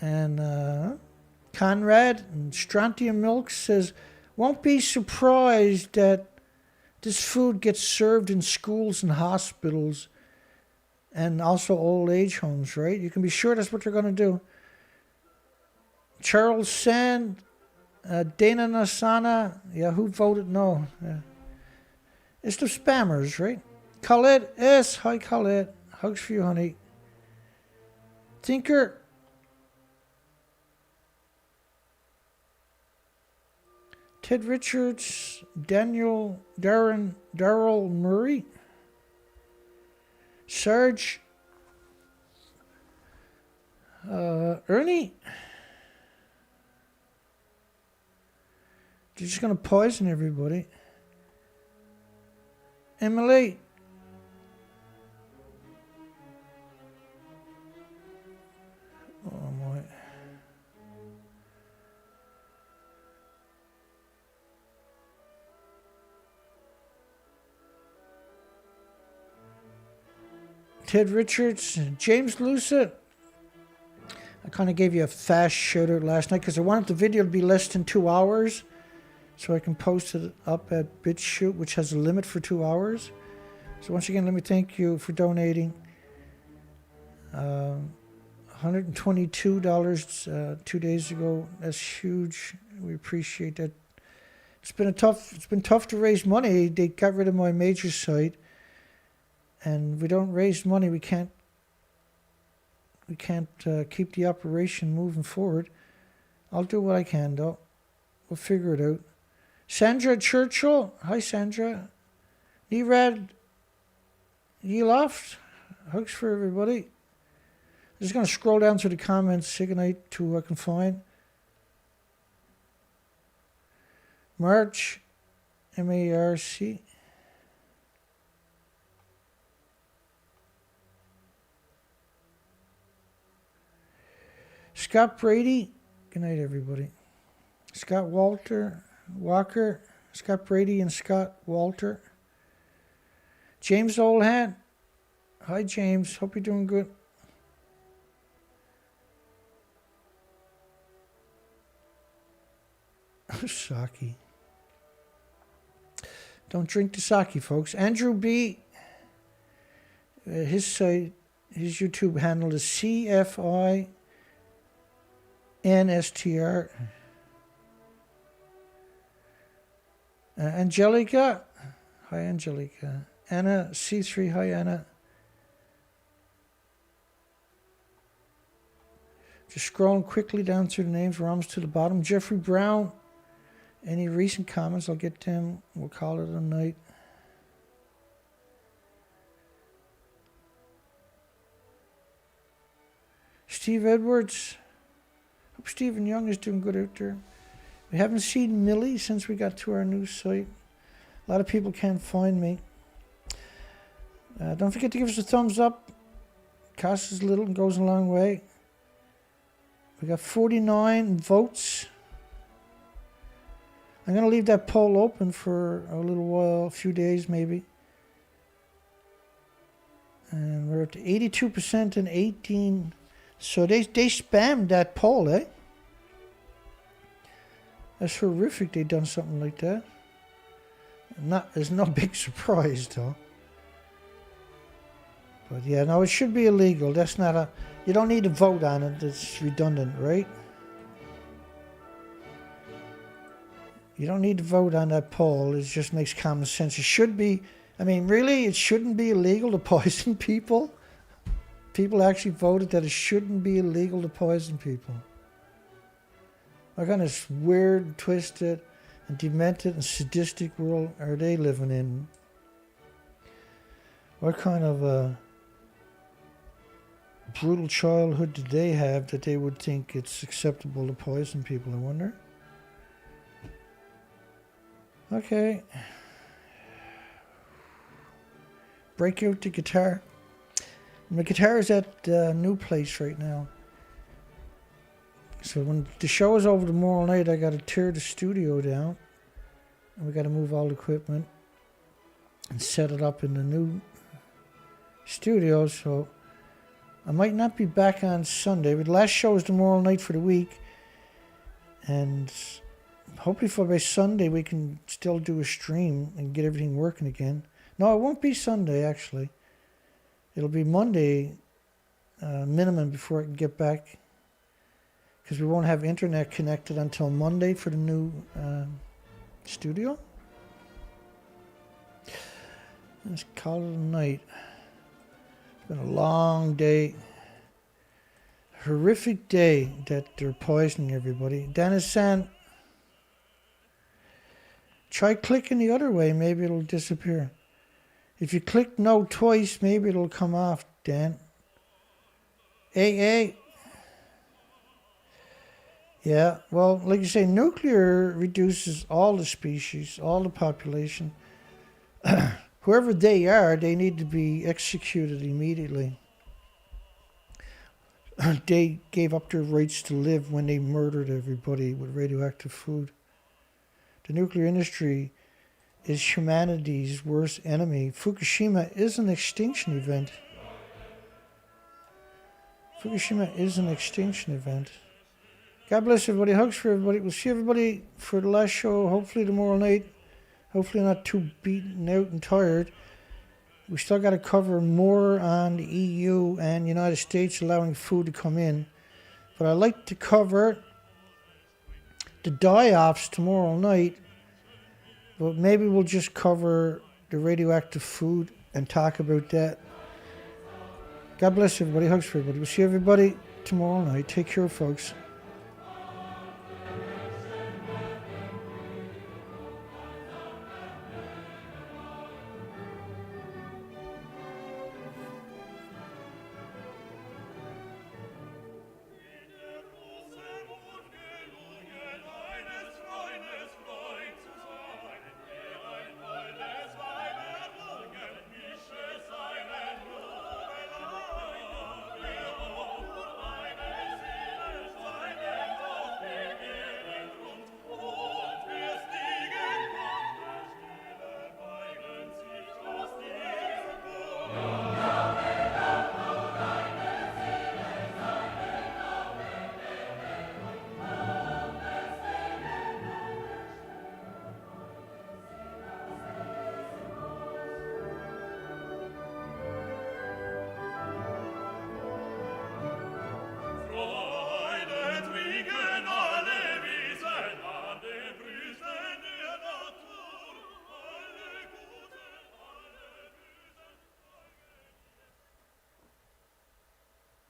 And Conrad and Strontium Milk says, won't be surprised that this food gets served in schools and hospitals and also old age homes, right? You can be sure that's what they're going to do. Charles Sand, Dana Nasana, yeah, who voted no? Yeah. It's the spammers, right? Colette S, hi Colette, hugs for you, honey. Tinker, Ted Richards, Daryl Murray, Serge, Ernie. They're just going to poison everybody. Emily. Oh, my. Ted Richards, James Lucid. I kind of gave you a fast shout out last night because I wanted the video to be less than 2 hours so I can post it up at BitChute, which has a limit for 2 hours. So once again, let me thank you for donating. $122 2 days ago. That's huge. We appreciate that. It's been tough to raise money. They got rid of my major site. And we don't raise money, we can't keep the operation moving forward. I'll do what I can, though. We'll figure it out. Sandra Churchill, hi Sandra. Nerad Yeloft, hugs for everybody. Just going to scroll down through the comments, Sigonite, to who I can find. March, M-A-R-C. Scott Brady. Good night, everybody. Scott Walker, Scott Brady and Scott Walter. James Oldhat. Hi, James. Hope you're doing good. Sake. Don't drink the sake, folks. Andrew B. His site, his YouTube handle is CFINSTR. Angelica. Hi, Angelica. Anna C3. Hi, Anna. Just scrolling quickly down through the names. We're almost to the bottom. Jeffrey Brown. Any recent comments? I'll get them. We'll call it a night. Steve Edwards. Hope Stephen Young is doing good out there. We haven't seen Millie since we got to our new site. A lot of people can't find me. Don't forget to give us a thumbs up. Costs us little and goes a long way. We got 49 votes. I'm going to leave that poll open for a little while, a few days maybe. And we're up to 82% and 18. So they spammed that poll, eh? That's horrific they done something like that. It's no big surprise though. But yeah, no, it should be illegal. That's not a... You don't need to vote on it. It's redundant, right? You don't need to vote on that poll. It just makes common sense. It should be... I mean, really, it shouldn't be illegal to poison people. People actually voted that it shouldn't be illegal to poison people. What kind of weird, twisted, and demented and sadistic world are they living in? What kind of a brutal childhood did they have that they would think it's acceptable to poison people, I wonder? Okay. Break out the guitar. My guitar is at a new place right now. So when the show is over tomorrow night, I got to tear the studio down. And we got to move all the equipment and set it up in the new studio. So I might not be back on Sunday, but the last show is tomorrow night for the week. And hopefully by Sunday we can still do a stream and get everything working again. No, it won't be Sunday, actually. It'll be Monday minimum before I can get back. Because we won't have internet connected until Monday for the new studio. Let's call it a night. It's been a long day. Horrific day that they're poisoning everybody. Dennis San, try clicking the other way, maybe it'll disappear. If you click no twice, maybe it'll come off, Dan. AA. Yeah, well, like you say, nuclear reduces all the species, all the population. Whoever they are, they need to be executed immediately. They gave up their rights to live when they murdered everybody with radioactive food. The nuclear industry is humanity's worst enemy. Fukushima is an extinction event. Fukushima is an extinction event. God bless everybody. Hugs for everybody. We'll see everybody for the last show, hopefully tomorrow night. Hopefully not too beaten out and tired. We still got to cover more on the EU and United States allowing food to come in. But I'd like to cover the die-offs tomorrow night. But maybe we'll just cover the radioactive food and talk about that. God bless everybody. Hugs for everybody. We'll see everybody tomorrow night. Take care, folks.